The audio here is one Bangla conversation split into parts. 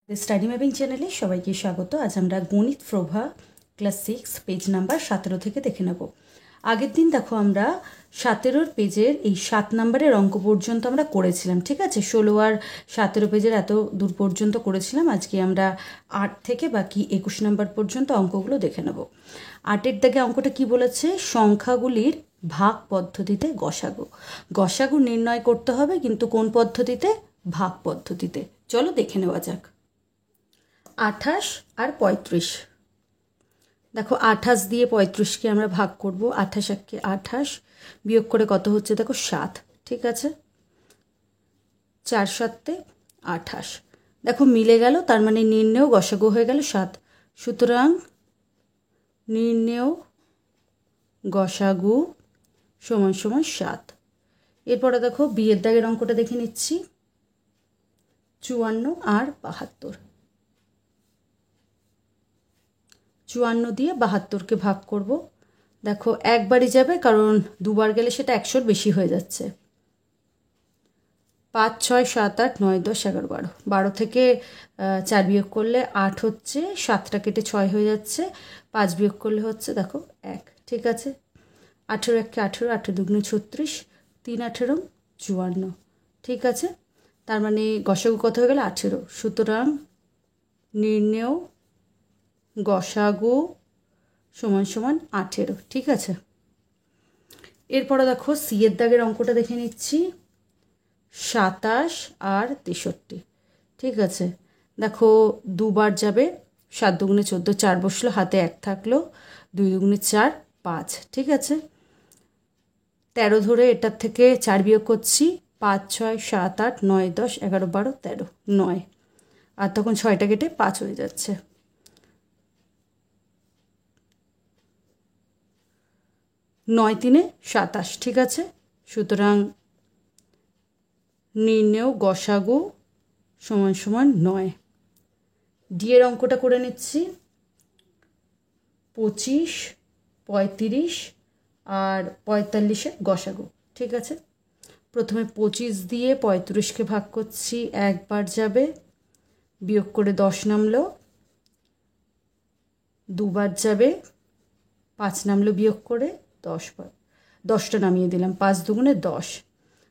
স্টাডি ম্যাপিং চ্যানেলে সবাইকে স্বাগত। আজ আমরা গণিত প্রভা ক্লাস 6 পেজ নাম্বার 17 থেকে দেখে নেব। আগের দিন দেখো আমরা 17 পেজের এই 7 নাম্বারের অঙ্ক পর্যন্ত আমরা করেছিলাম, ঠিক আছে। 16 আর 17 পেজের এত দূর পর্যন্ত করেছিলাম। আজকে আমরা 8 থেকে বাকি 21 নাম্বার পর্যন্ত অঙ্কগুলো দেখে নেব। 8-এর দাগে অঙ্কটা কি বলেছে? সংখ্যাগুলির ভাগ পদ্ধতিতে গসাগু। গসাগু নির্ণয় করতে হবে, কিন্তু কোন পদ্ধতিতে? ভাগ পদ্ধতিতে। চলো দেখে নেওয়া যাক। 28 আর 35। দেখো 28 দিয়ে 35কে আমরা ভাগ করব। 28 একে 28, বিয়োগ করে কত হচ্ছে দেখো 7, ঠিক আছে। 4 7 28, দেখো মিলে গেল, তার মানে নির্ণেয় গসাগু হয়ে গেল 7। সুতরাং নির্ণেয় গসাগু সমান সমান 7। এরপরে দেখো বিয়ের দাগের অঙ্কটা দেখে নিচ্ছি। 54 আর 72। 54 দিয়ে 72কে ভাগ করব। দেখো একবারই যাবে, কারণ দুবার গেলে সেটা 100-র বেশি হয়ে যাচ্ছে। 5 6 7 8 9 10 11 12, 12 থেকে 4 বিয়োগ করলে 8 হচ্ছে, 7টা কেটে 6 হয়ে যাচ্ছে, 5 বিয়োগ করলে হচ্ছে দেখো 1, ঠিক আছে। 18 একে 18, 8 দুগুণে 36, 3 18 54, ঠিক আছে। তার মানে গসাগু কত হয়ে গেল? 18। সুতরাং নির্ণেয় গসাগু সমান সমান 18, ঠিক আছে। এরপরে দেখো সিয়ের দাগের অঙ্কটা দেখে নিচ্ছি। 27 আর 63, ঠিক আছে। দেখো দুবার যাবে, 7 দুগুণে 14, 4 বসলো, হাতে 1 থাকলো, 2 দুগুণে 4 5, ঠিক আছে। 13 ধরে এটার থেকে 4 বিয়োগ করছি। 5 6 7 8 9 10 11 12 13 9, আর তখন 6টা কেটে 5 হয়ে যাচ্ছে। 9 3 27, ঠিক আছে। সুতরাং নির্ণেয় গসাগু সমান সমান 9। ডি এর অঙ্কটা করে নিচ্ছি। 25 35 আর 45-এর গসাগু, ঠিক আছে। প্রথমে 25 দিয়ে 35কে ভাগ করছি, একবার যাবে, বিয়োগ করে 10 নামলো, দুবার যাবে, 5 নামলো, বিয়োগ করে 10টা নামিয়ে দিলাম, 5 দুগুণে 10।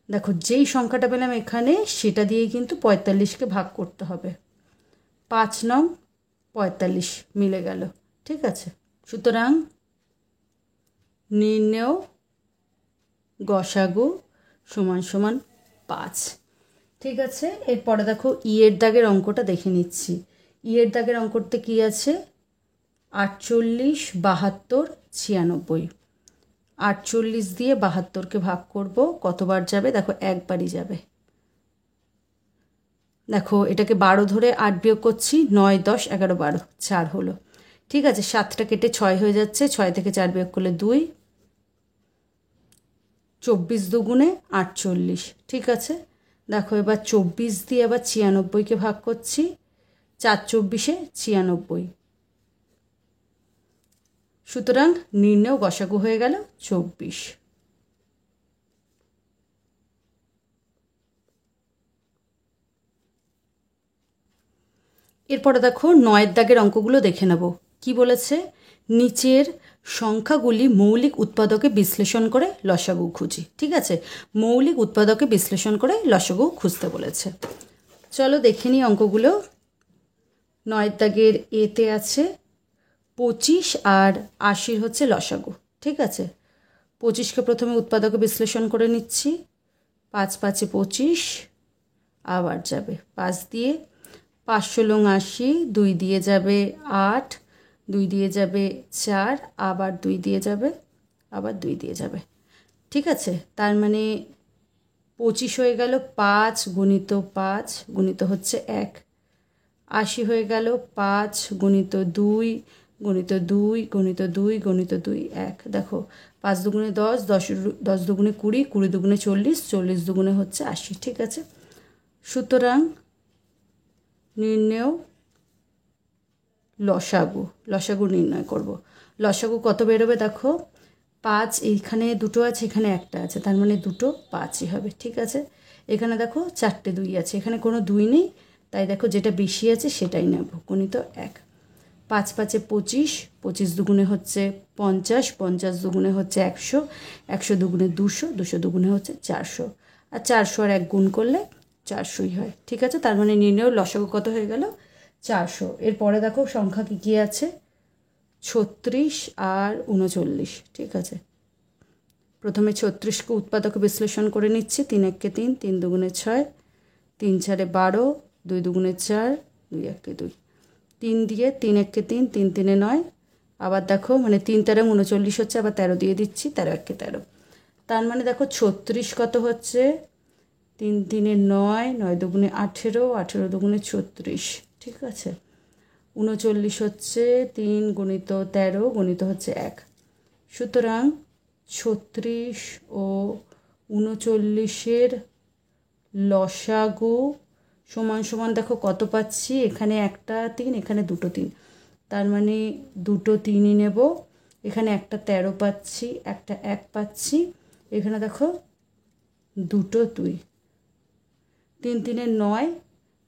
দেখো যেই সংখ্যাটা পেলাম এখানে, সেটা দিয়েই কিন্তু 45কে ভাগ করতে হবে। 5 নং 45 মিলে গেল, ঠিক আছে। সুতরাং নির্ণেয় গসাগু সমান সমান 5, ঠিক আছে। এরপরে দেখো ইয়ের দাগের অঙ্কটা দেখে নিচ্ছি। ইয়ের দাগের অঙ্কতে কি আছে? 48 72 96। 48 দিয়ে 72কে ভাগ করব, কতবার যাবে? দেখো একবারই যাবে। দেখো এটাকে 12 ধরে 8 বিয়োগ করছি, 9 10 11 12, 4 হলো, ঠিক আছে। 7টা কেটে 6 হয়ে যাচ্ছে, 6 থেকে 4 বিয়োগ করলে 2, 24 দুগুণে 48, ঠিক আছে। দেখো এবার 24 দিয়ে আবার 96কে ভাগ করছি, 4 24-এ 96। সুতরাং নির্ণেয় গসাগু হয়ে গেল 24। এরপরে দেখো 9-এর দাগের অঙ্কগুলো দেখে নেব। কি বলেছে? নিচের সংখ্যাগুলি মৌলিক উৎপাদকে বিশ্লেষণ করে লসাগু খুঁজি, ঠিক আছে। মৌলিক উৎপাদকে বিশ্লেষণ করে লসাগু খুঁজতে বলেছে। চলো দেখে নিই অঙ্কগুলো। 9-এর দাগের এতে আছে 25 আর 80 হচ্ছে লসাগু, ঠিক আছে। 25কে প্রথমে উৎপাদকে বিশ্লেষণ করে নিচ্ছি। 5 5 25, আবার যাবে 5 দিয়ে, 5 ষোলো 80, 2 দিয়ে যাবে 8, 2 দিয়ে যাবে 4, আবার 2 দিয়ে যাবে, আবার 2 দিয়ে যাবে, ঠিক আছে। তার মানে 25 হয়ে গেল 5 গুণিত 5 গুণিত হচ্ছে 1। 80 হয়ে গেল 5 গুণিত 2 গুণিত 2 গুণিত 2 গুণিত 2 1। দেখো 5 দুগুণে 10, 10 দুগুণে 20, 20 দুগুণে 40, 40 দুগুণে হচ্ছে 80, ঠিক আছে। সুতরাং নির্ণেয় লসাগু নির্ণয় করব। লসাগু কত বেরোবে? দেখো 5 এইখানে দুটো আছে, এখানে একটা আছে, তার মানে দুটো 5ই হবে, ঠিক আছে। এখানে দেখো 4টে 2 আছে, এখানে কোনো 2 নেই, তাই দেখো যেটা বেশি আছে সেটাই নেব, গণিত 1। 5 5 25, 25 দুগুণে হচ্ছে 50, 50 দুগুণে হচ্ছে 100, 100 দুগুণে 200, 200 দুগুণে হচ্ছে 400, আর 400 আর 1 গুণ করলে 400ই হয়। ঠিক আছে, তার মানে নির্ণয় লসাগু কত হয়ে গেল? 400। এরপরে দেখো সংখ্যা কী কী আছে, 36 আর 39। ঠিক আছে, প্রথমে 36কে উৎপাদকে বিশ্লেষণ করে নিচ্ছি। 3 1 3, 3 দুগুণে 6, 3 4 12, 2 দুগুণে 4, 2 1 2। 3 দিয়ে 3 1 3, 3 3 9। আবার দেখো মানে 3 13 39 হচ্ছে, আবার 13 দিয়ে দিচ্ছি, 13 1 13। তার মানে দেখো 36 কত হচ্ছে, 3 3 9, 9 দুগুণে 18, 18 দুগুণে 36। ঠিক আছে, 39 হচ্ছে 3 গুণিত 13 গুণিত হচ্ছে 1। সুতরাং 36 ও 39-এর লসাগু সমান সমান দেখো কত পাচ্ছি, এখানে একটা 3, এখানে দুটো 3, তার মানে দুটো 3ই নেব। এখানে একটা 13 পাচ্ছি, একটা 1 পাচ্ছি, এখানে দেখো দুটো 2। 3 3 9,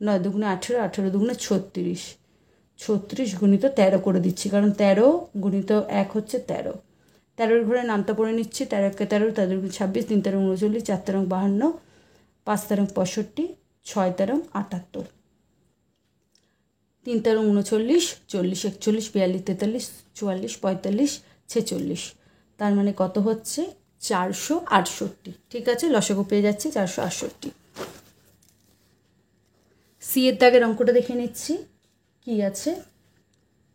9 দুগুণে 18, 18 দুগুণে 36, 36 গুণিত 13 করে দিচ্ছি, কারণ 13 গুণিত 1 হচ্ছে 13। 13-এর ঘরে নামটা পড়ে নিচ্ছি, 13 1 13, 13 26, 3 13 39, 4 13 52, 5 13 65, 6 13 78, 3 13 39, 40 41, 42 43, 44 45, 46। তার মানে কত হচ্ছে, 468। ঠিক আছে, লসাগু পেয়ে যাচ্ছি 468। সি এর দাগের অঙ্কটা দেখে নিচ্ছি, কি আছে,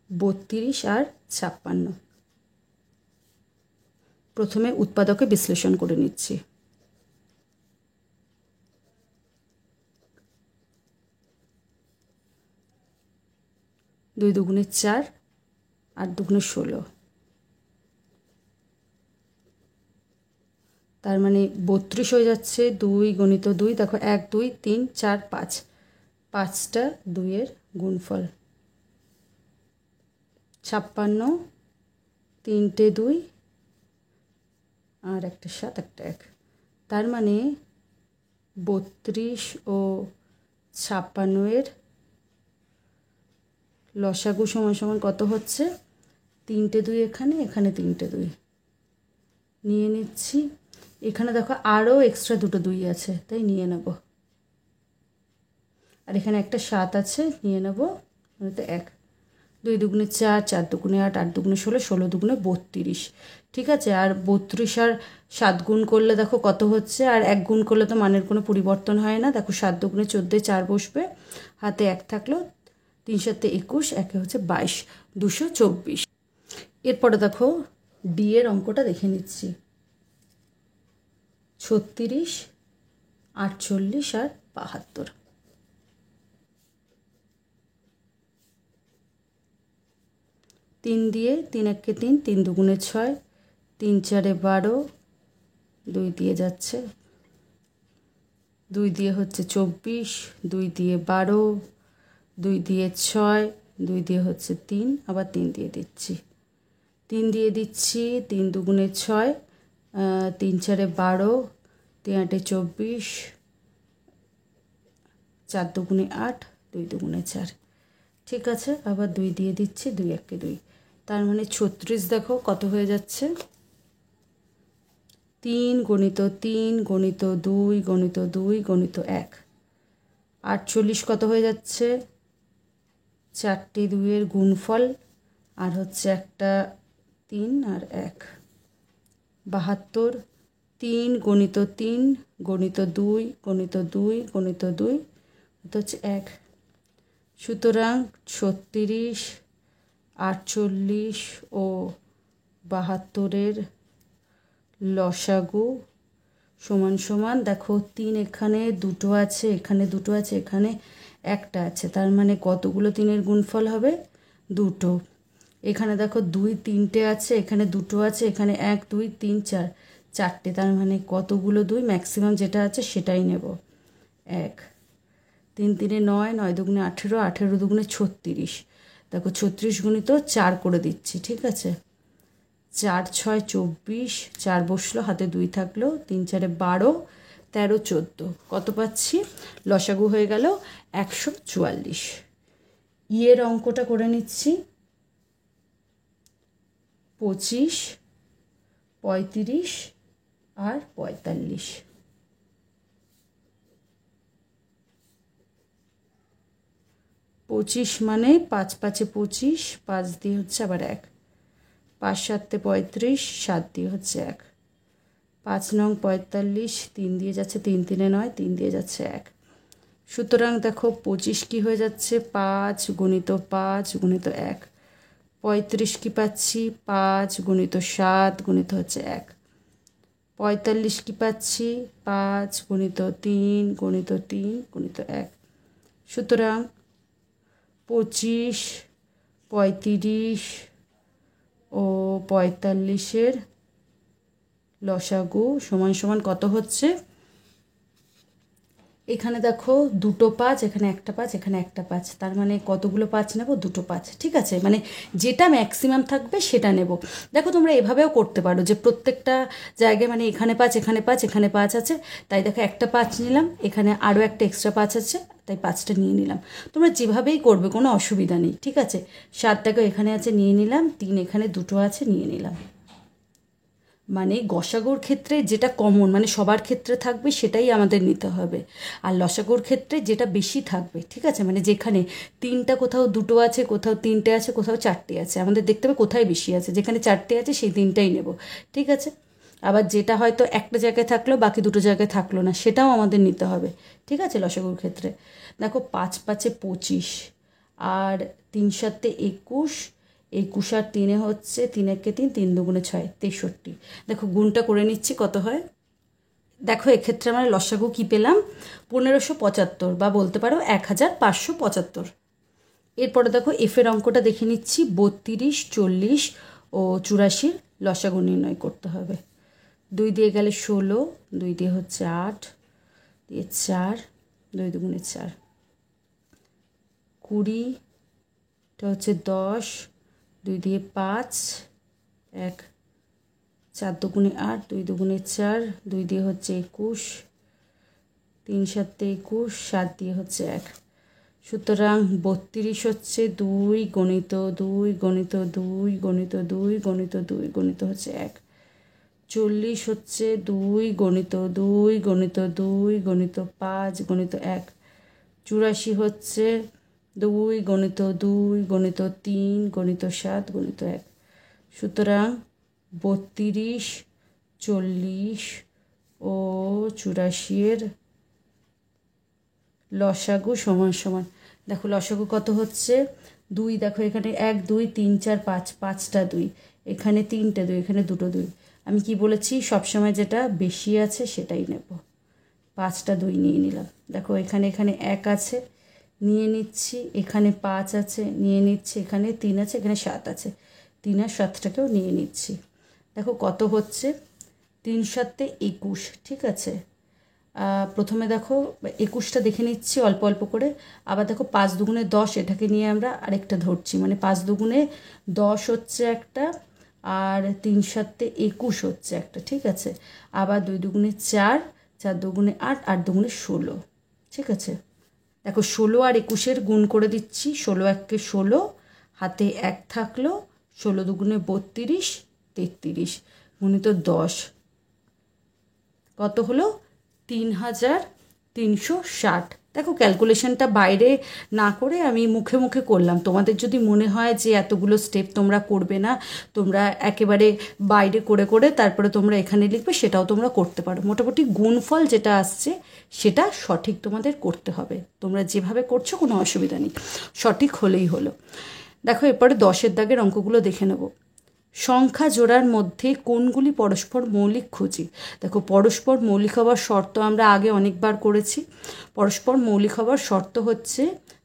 32 আর 56। প্রথমে উৎপাদকে বিশ্লেষণ করে নিচ্ছি। দুই দুগুণে 4, 8 দুগুণে 16, তার মানে 32 হয়ে যাচ্ছে। 2 গুণিত 2, দেখো 1 2 3 4 5, 5টা 2-এর গুণফল। 56, 3টে 2 আর একটা 7 একটা 1, তার মানে 32 ও 56-এর লসাগু সমান সমান কত হচ্ছে, 3টে 2 এখানে, এখানে 3টে 2 নিয়ে নিচ্ছি। এখানে দেখো আরও এক্সট্রা দুটো 2 আছে, তাই নিয়ে নেব। আর এখানে একটা 7 আছে, নিয়ে নেব, তো 1। 2 দুগুণে 4, 4 দুগুণে 8, 8 দুগুণে 16, 16 দুগুণে 32। ঠিক আছে, আর 32 আর 7 গুণ করলে দেখো কত হচ্ছে, আর 1 গুণ করলে তো মানের কোনো পরিবর্তন হয় না। দেখো 7 দুগুণে 14, 4 বসবে, হাতে 1 থাকলো, 3 7 21, 1 হচ্ছে 22, 224। এরপরে দেখো ডি এর অঙ্কটা দেখে নিচ্ছি, 36 48 আর 72। 3 দিয়ে 3 1 3, 3 দুগুণে 6, 3 4 12, 2 দিয়ে যাচ্ছে, 2 দিয়ে হচ্ছে 24, 2 দিয়ে 12, 2 দিয়ে 6, 2 দিয়ে হচ্ছে 3, আবার 3 দিয়ে দিচ্ছি, 3 দিয়ে দিচ্ছি, 3 দুগুণে 6, 3 4 12, 3 8 24, 4 দুগুণে 8, 2 দুগুণে 4। ঠিক আছে, আবার 2 দিয়ে দিচ্ছি, 2 1 2, তার মানে 36 দেখো কত হয়ে যাচ্ছে, 3 গণিত 3 গণিত 2 গণিত 2 গণিত 1। 48 কত হয়ে যাচ্ছে, 4টে 2-এর গুণফল, আর হচ্ছে একটা 3 আর 1। 72, 3 গণিত 3 গণিত 2 গণিত 2 গণিত 2, এটা হচ্ছে 1। সুতরাং 36, 48 ও 72-এর লসাগু সমান সমান, দেখো 3 এখানে দুটো আছে, এখানে দুটো আছে, এখানে একটা আছে, তার মানে কতগুলো 3-এর গুণফল হবে, দুটো। এখানে দেখো 2 3টে আছে, এখানে দুটো আছে, এখানে 1 2 3 4, 4টে, তার মানে কতগুলো 2, ম্যাক্সিমাম যেটা আছে সেটাই নেব, 1। 3 3 9, 9 দুগুণে 18, 18 দুগুণে 36, দেখো 36 গুণিত 4 করে দিচ্ছি। ঠিক আছে, 4 6 24, 4 বসলো, হাতে 2 থাকলো, 3 4 12, 13 14 কত পাচ্ছি? লসাগু হয়ে গেল 144। ইয়ের অঙ্কটা করে নিচ্ছি। 25, 35 আর 45। 25 মানে 5 5 25, 5 দিয়ে হচ্ছে আবার 1, 5 7 35, 7 দিয়ে হচ্ছে 1, 5 নং 45, 3 দিয়ে যাচ্ছে 3 3 9, 3 দিয়ে যাচ্ছে 1। সুতরাং দেখো 25 কি হয়ে যাচ্ছে? 5 গুণিত 5 গুণিত 1। 35 কি পাচ্ছি? 5 গুণিত 7 গুণিত হচ্ছে 1। 45 কি পাচ্ছি? 5 গুণিত 3 গুণিত 3 গুণিত 1। সুতরাং 25, 35 ও 45-এর লসাগু সমান সমান কত হচ্ছে? এখানে দেখো দুটো 5, এখানে একটা 5, এখানে একটা 5, তার মানে কতগুলো 5 নেব? দুটো 5। ঠিক আছে, মানে যেটা ম্যাক্সিমাম থাকবে সেটা নেব। দেখো তোমরা এভাবেও করতে পারো যে প্রত্যেকটা জায়গায় মানে এখানে 5, এখানে 5, এখানে 5 আছে, তাই দেখো একটা 5 নিলাম, এখানে আরও একটা এক্সট্রা 5 আছে, তাই 5টা নিয়ে নিলাম। তোমরা যেভাবেই করবে কোনো অসুবিধা নেই। ঠিক আছে, 7 দেখো এখানে আছে, নিয়ে নিলাম। 3 এখানে দুটো আছে, নিয়ে নিলাম। মানে গসাগুর ক্ষেত্রে যেটা কমন মানে সবার ক্ষেত্রে থাকবে সেটাই আমাদের নিতে হবে, আর লসাগুর ক্ষেত্রে যেটা বেশি থাকবে। ঠিক আছে, মানে যেখানে 3টা কোথাও 2টো আছে, কোথাও 3টে আছে, কোথাও 4টে আছে, আমাদের দেখতে হবে কোথায় বেশি আছে। যেখানে 4টে আছে সেই 3টাই নেব। ঠিক আছে, আবার যেটা হয়তো একটা জায়গায় থাকলো বাকি দুটো জায়গায় থাকলো না, সেটাও আমাদের নিতে হবে। ঠিক আছে, লসাগুর ক্ষেত্রে দেখো 5 5 25 আর 3 7 21, 21 আর 3 হচ্ছে 3 1 3, 3 2 6, 63। দেখো গুণটা করে নিচ্ছি কত হয়। দেখো এক্ষেত্রে আমরা লসাগু কী পেলাম? 1575, বা বলতে পারো 1575। এরপরে দেখো এফের অঙ্কটা দেখে নিচ্ছি। 32, 40 ও 84 লসাগু নির্ণয় করতে হবে। 2 দিয়ে গেলে 16, 2 দিয়ে হচ্ছে 8, দিয়ে 4, 2 2 4, 20, এটা হচ্ছে 10, 2 দিয়ে 5, 1, 4 2 8, 2 2 4, 2 দিয়ে হচ্ছে 21, 3 7 21, 7 দিয়ে হচ্ছে 1। সুতরাং 32 হচ্ছে 2 গণিত 2 গণিত 2 গণিত 2 গণিত 2 গণিত হচ্ছে 1। 40 হচ্ছে 2 গণিত 2 গণিত 2 গণিত 5 গণিত 1। 84 হচ্ছে 2 গণিত 2 গণিত 3 গণিত 7 গণিত 1। সুতরাং 32, 40 ও 84-এর লসাগু সমান সমান। দেখো লসাগু কত হচ্ছে? 2, দেখো এখানে 1 2 3 4 5, 5টা 2, এখানে 3টে 2, এখানে দুটো 2। আমি কি বলেছি? সবসময় যেটা বেশি আছে সেটাই নেব। 5টা 2 নিয়ে নিলাম। দেখো এখানে 1 আছে, নিয়ে নিচ্ছি। এখানে 5 আছে, নিয়ে নিচ্ছি। এখানে 3 আছে, এখানে 7 আছে, 3 আর 7টাকেও নিয়ে নিচ্ছি। দেখো কত হচ্ছে? 3 7 21। ঠিক আছে, প্রথমে দেখো 21টা দেখে নিচ্ছি অল্প অল্প করে। আবার দেখো 5 2 10, এটাকে নিয়ে আমরা আরেকটা ধরছি, মানে 5 2 10 হচ্ছে একটা, আর 3 7 21 হচ্ছে একটা। ঠিক আছে, আবার 2 2 4, 4 2 8, 8 2 16। ঠিক আছে, দেখো 16 আর 21-এর গুণ করে দিচ্ছি। 16 1 16, হাতে 1 থাকলো, 16 2 32, 33 গুণিত 10 কত হলো? 3360। দেখো ক্যালকুলেশনটা বাইরে না করে আমি মুখে মুখে করলাম। তোমাদের যদি মনে হয় যে এতগুলো স্টেপ তোমরা করবে না, তোমরা একেবারে বাইরে করে করে তারপরে তোমরা এখানে লিখবে, সেটাও তোমরা করতে পারো। মোটামুটি গুণফল যেটা আসছে সেটা সঠিক তোমাদের করতে হবে। তোমরা যেভাবে করছো কোনো অসুবিধা নেই, সঠিক হলেই হলো। দেখো এরপরে 10-এর দাগের অঙ্কগুলো দেখে নেব। সংখ্যা জোড়ার মধ্যে কোনগুলি পরস্পর মৌলিক খুঁজি। দেখো পরস্পর মৌলিক হওয়ার শর্ত আমরা আগে অনেকবার করেছি। পরস্পর মৌলিক হওয়ার শর্ত হচ্ছে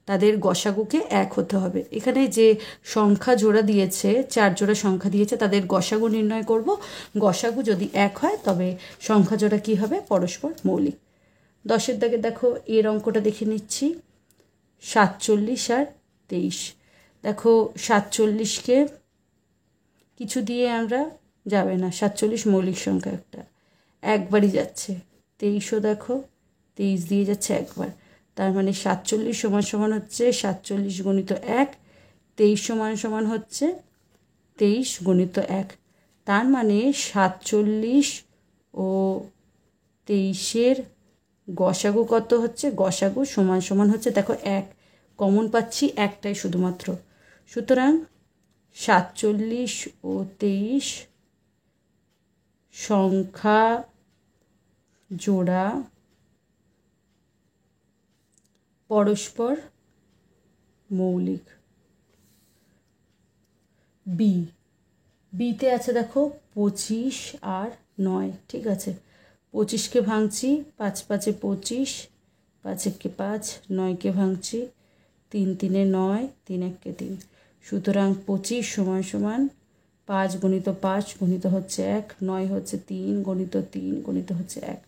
তাদের গসাগুকে 1 হতে হবে। এখানে যে সংখ্যা জোড়া দিয়েছে, 4 জোড়া সংখ্যা দিয়েছে, তাদের গসাগু নির্ণয় করব। গসাগু যদি 1 হয় তবে সংখ্যা জোড়া কী হবে? পরস্পর মৌলিক। 10-এর দাগে দেখো এর অঙ্কটা দেখে নিচ্ছি। 47 আর 23। দেখো 47-কে কিছু দিয়ে আমরা যাবে না, 47 মৌলিক সংখ্যা একটা, একবারই যাচ্ছে। 23ও দেখো 23 দিয়ে যাচ্ছে একবার, তার মানে 47 সমান সমান হচ্ছে 47 গুণিত 1, 23 সমান সমান হচ্ছে 23 গুণিত 1। তার মানে 47 ও 23-এর গসাগু কত হচ্ছে? গসাগু সমান সমান হচ্ছে, দেখো 1 কমন পাচ্ছি, একটাই শুধুমাত্র। সুতরাং 47 ও 23 সংখ্যা জোড়া পরস্পর মৌলিক। বিতে আছে দেখো 25 আর 9, ঠিক আছে। 25কে ভাঙছি, 5 5 25, 5 1 5, 9কে ভাঙছি, 3 3 9, 3 1 3। সুতরাং 25 সমান সমান 5 গুণিত 5 গুণিত হচ্ছে 1, 9 হচ্ছে 3 গুণিত 3 গুণিত হচ্ছে 1।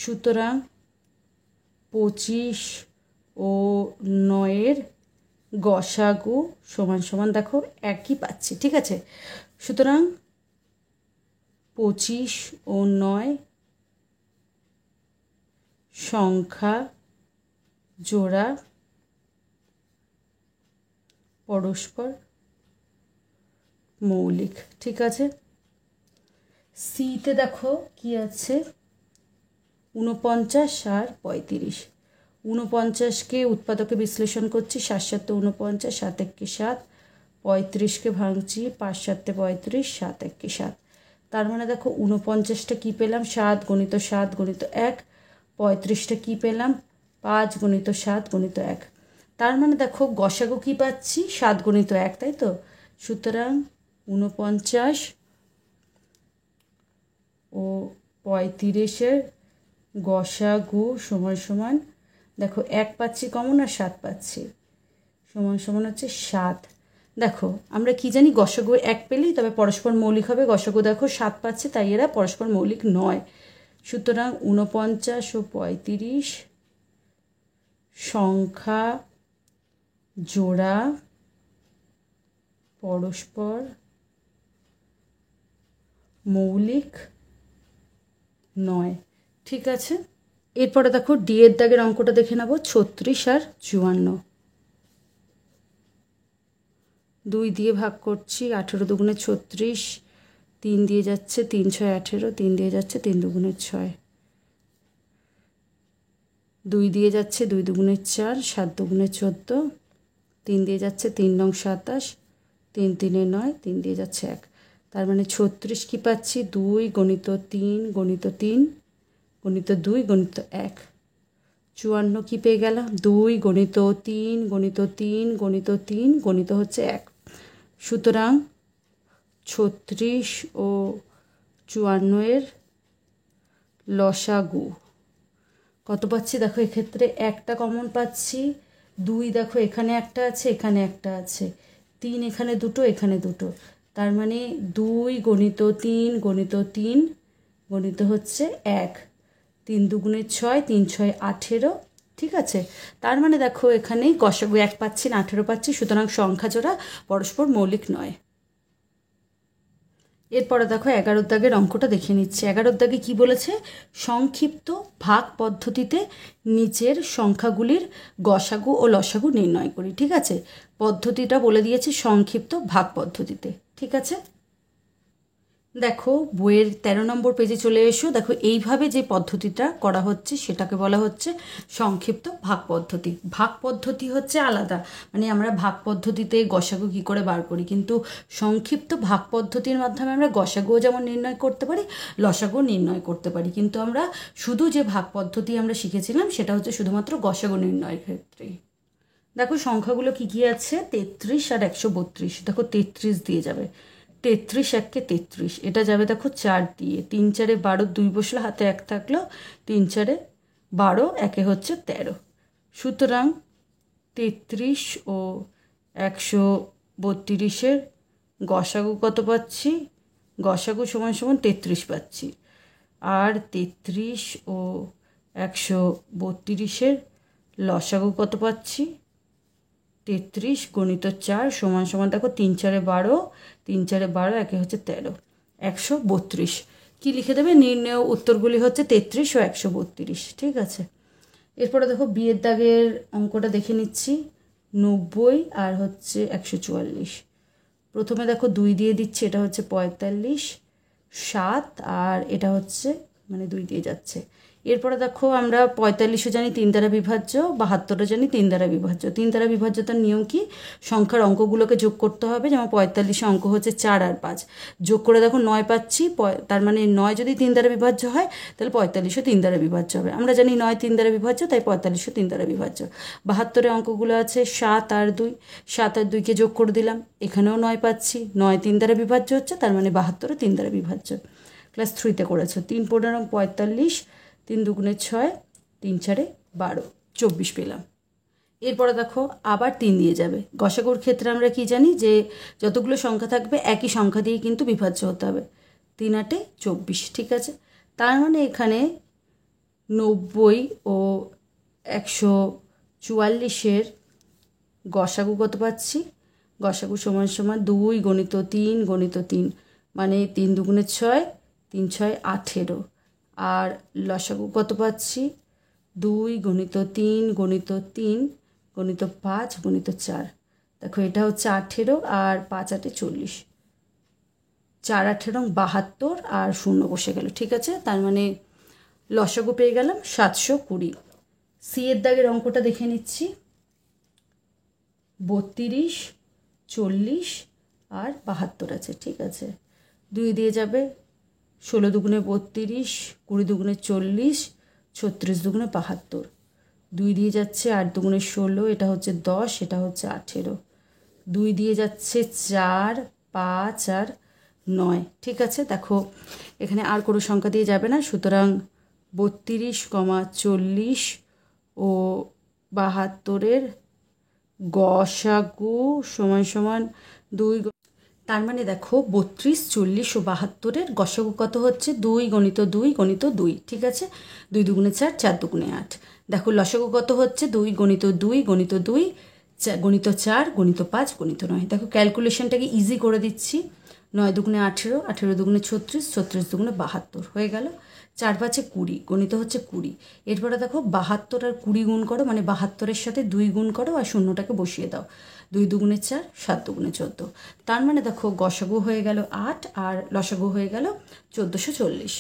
সুতরাং 25 ও 9-এর গসাগু সমান সমান দেখো একই পাচ্ছি, ঠিক আছে। সুতরাং 25 ও 9 সংখ্যা জোড়া পরস্পর মৌলিক, ঠিক আছে। সিতে দেখো কি আছে, 49 আর 35। 49কে উৎপাদকে বিশ্লেষণ করছি, 7 7 49, 7 1 7, 35কে ভাঙছি, 5 7 35, 7 1 7। তার মানে দেখো 49টা কী পেলাম? 7 গুণিত 7 গুণিত 1। 35টা কী পেলাম? 5 গুণিত 7 গুণিত 1। তার মানে দেখো গসাগু কী পাচ্ছি? 7 গুণিত 1, তাই তো। সুতরাং 49 ও 35-এর গসাগু সমান সমান, দেখো 1 পাচ্ছি কমন আর 7 পাচ্ছি, সমান সমান হচ্ছে 7। দেখো আমরা কি জানি, গসাগু 1 পেলেই তবে পরস্পর মৌলিক হবে। গসাগু দেখো 7 পাচ্ছি, তাই এরা পরস্পর মৌলিক নয়। সুতরাং 49 ও 35 সংখ্যা জোড়া পরস্পর মৌলিক নয়, ঠিক আছে। এরপরে দেখো ডি এর দাগের অঙ্কটা দেখে নেব, 36 আর 54। 2 দিয়ে ভাগ করছি, 18 দুগুণে 36, 3 দিয়ে যাচ্ছে 3 6 18, 3 দিয়ে যাচ্ছে 3 দুগুণে 6, 2 দিয়ে যাচ্ছে 2 দুগুণে 4, 7 দুগুণে 14, 3 দিয়ে যাচ্ছে 3 নং 27, 3 3 9, 3 দিয়ে যাচ্ছে 1। তার মানে 36 কী পাচ্ছি? 2 গণিত 3 গণিত 3 গণিত 2 গণিত 1। 54 কী পেয়ে গেলাম? 2 গণিত 3 গণিত 3 গণিত 3 গণিত হচ্ছে 1। সুতরাং 36 ও 54-এর লসাগু কত পাচ্ছি? দেখো এক্ষেত্রে একটা কমন পাচ্ছি, 2 দেখো এখানে একটা আছে, এখানে একটা আছে, 3 এখানে দুটো, এখানে দুটো। তার মানে 2 গণিত 3 গণিত 3 গণিত হচ্ছে 1। 3 দুগুণে 6, 3 6 18, ঠিক আছে। তার মানে দেখো এখানে গসাগু 1 পাচ্ছি না 18 পাচ্ছি, সুতরাং সংখ্যা জোড়া পরস্পর মৌলিক নয়। এরপরে দেখো 11 দাগের অঙ্কটা দেখে নিচ্ছি। 11 দাগে কি বলেছে? সংক্ষিপ্ত ভাগ পদ্ধতিতে নিচের সংখ্যাগুলির গসাগু ও লসাগু নির্ণয় করি, ঠিক আছে। পদ্ধতিটা বলে দিয়েছে সংক্ষিপ্ত ভাগ পদ্ধতিতে, ঠিক আছে। দেখো বইয়ের 13 নম্বর পেজে চলে এসো। দেখো এইভাবে যে পদ্ধতিটা করা হচ্ছে সেটাকে বলা হচ্ছে সংক্ষিপ্ত ভাগ পদ্ধতি। ভাগ পদ্ধতি হচ্ছে আলাদা, মানে আমরা ভাগ পদ্ধতিতে গসাগু কী করে বার করি, কিন্তু সংক্ষিপ্ত ভাগ পদ্ধতির মাধ্যমে আমরা গসাগুও যেমন নির্ণয় করতে পারি, লসাগুও নির্ণয় করতে পারি। কিন্তু আমরা শুধু যে ভাগ পদ্ধতি আমরা শিখেছিলাম সেটা হচ্ছে শুধুমাত্র গসাগু নির্ণয়ের ক্ষেত্রেই। দেখো সংখ্যাগুলো কী কী আছে, 33 আর 132। দেখো 33 দিয়ে যাবে, 33 1 33, এটা যাবে দেখো 4 দিয়ে, 3 4 12, 2 বসলো, হাতে 1 থাকলো, 3 4 12, 1 হচ্ছে 13। সুতরাং 33 ও 132-এর গসাগু কত পাচ্ছি? গসাগু সমান সমান 33 পাচ্ছি। আর 33 ও 132-এর লসাগু কত পাচ্ছি? 33 গণিত 4 সমান সমান দেখো 3 4 12, 3 4 12, 1 হচ্ছে 13, 132। কি লিখে দেবে, নির্ণেয় উত্তরগুলি হচ্ছে 33 ও 132। ঠিক আছে, এরপরে দেখো বিয়ের দাগের অঙ্কটা দেখে নিচ্ছি। 90 আর হচ্ছে 144। প্রথমে দেখো 2 দিয়ে দিচ্ছি, এটা হচ্ছে 45, 7 আর এটা হচ্ছে মানে 2 দিয়ে যাচ্ছে। এরপরে দেখো আমরা 45ও জানি 3 দ্বারা বিভাজ্য, 72ও জানি 3 দ্বারা বিভাজ্য। 3 দ্বারা বিভাজ্যতার নিয়ম কি, সংখ্যার অঙ্কগুলোকে যোগ করতে হবে। যেমন 45 অঙ্ক হচ্ছে 4 আর 5, যোগ করে দেখো 9 পাচ্ছি, তার মানে 9 যদি 3 দ্বারা বিভাজ্য হয় তাহলে 45ও 3 দ্বারা বিভাজ্য হবে। আমরা জানি 9 3 দ্বারা বিভাজ্য, তাই 45ও 3 দ্বারা বিভাজ্য। 72 অঙ্কগুলো আছে 7 আর 2, 7 আর 2কে যোগ করে দিলাম, এখানেও 9 পাচ্ছি, 9 3 দ্বারা বিভাজ্য হচ্ছে, তার মানে 72ও 3 দ্বারা বিভাজ্য। ক্লাস 3তে করেছো। 3 15 45, 3 দুগুণে 6, 3 4 12, 24 পেলাম। এরপরে দেখো আবার 3 দিয়ে যাবে। গসাগুর ক্ষেত্রে আমরা কি জানি যে যতগুলো সংখ্যা থাকবে একই সংখ্যা দিয়ে কিন্তু বিভাজ্য হতে হবে। 3 8 24। ঠিক আছে, তার মানে এখানে 90 ও 144-এর গসাগু কত পাচ্ছি, গসাগু সমান সমান 2 গণিত 3 গণিত 3, মানে 3 দুগুণে 6, 3 6 18। আর লসাগু কত পাচ্ছি, 2 গণিত 3 গণিত 3 গণিত 5 গণিত 4। দেখো এটা হচ্ছে 18 আর 5 8 40, 4 18 72 আর 0 বসে গেল। ঠিক আছে, তার মানে লসাগু পেয়ে গেলাম 720। সি এর দাগের অঙ্কটা দেখে নিচ্ছি। 32 40 আর 72 আছে। ঠিক আছে, 2 দিয়ে যাবে, 16 দুগুণে 32, 20 দুগুণে 40, 36 দুগুণে 72। 2 দিয়ে যাচ্ছে, 8 দুগুণে 16, এটা হচ্ছে 10, এটা হচ্ছে 18। 2 দিয়ে যাচ্ছে 4 5 আর 9। ঠিক আছে, দেখো এখানে আর কোনো সংখ্যা দিয়ে যাবে না, সুতরাং 32, 40 ও 72-এর গসাগু সমান সমান 2। তার মানে দেখো 32 40 ও 72-এর গসাগু কত হচ্ছে, 2 গণিত 2 গণিত 2। ঠিক আছে, 2 দুগুণে 4, 4 দুগুণে 8। দেখো লসাগু কত হচ্ছে, 2 গণিত 2 গণিত 2 গণিত 4 গণিত 5 গণিত 9। দেখো ক্যালকুলেশনটাকে ইজি করে দিচ্ছি। 9 দুগুণে 18, 18 দুগুণে 36, 36 দুগুণে 72 হয়ে গেল। 4 5 20, গণিত হচ্ছে 20। এরপরে দেখো 72 আর 20 গুণ করো, মানে 72-এর সাথে 2 গুণ করো আর শূন্যটাকে বসিয়ে দাও। 2 দুগুণে 4, 7 দুগুণে 14। তার মানে দেখো গসাগু হয়ে গেল 8 আর লসাগু হয়ে গেল 1440।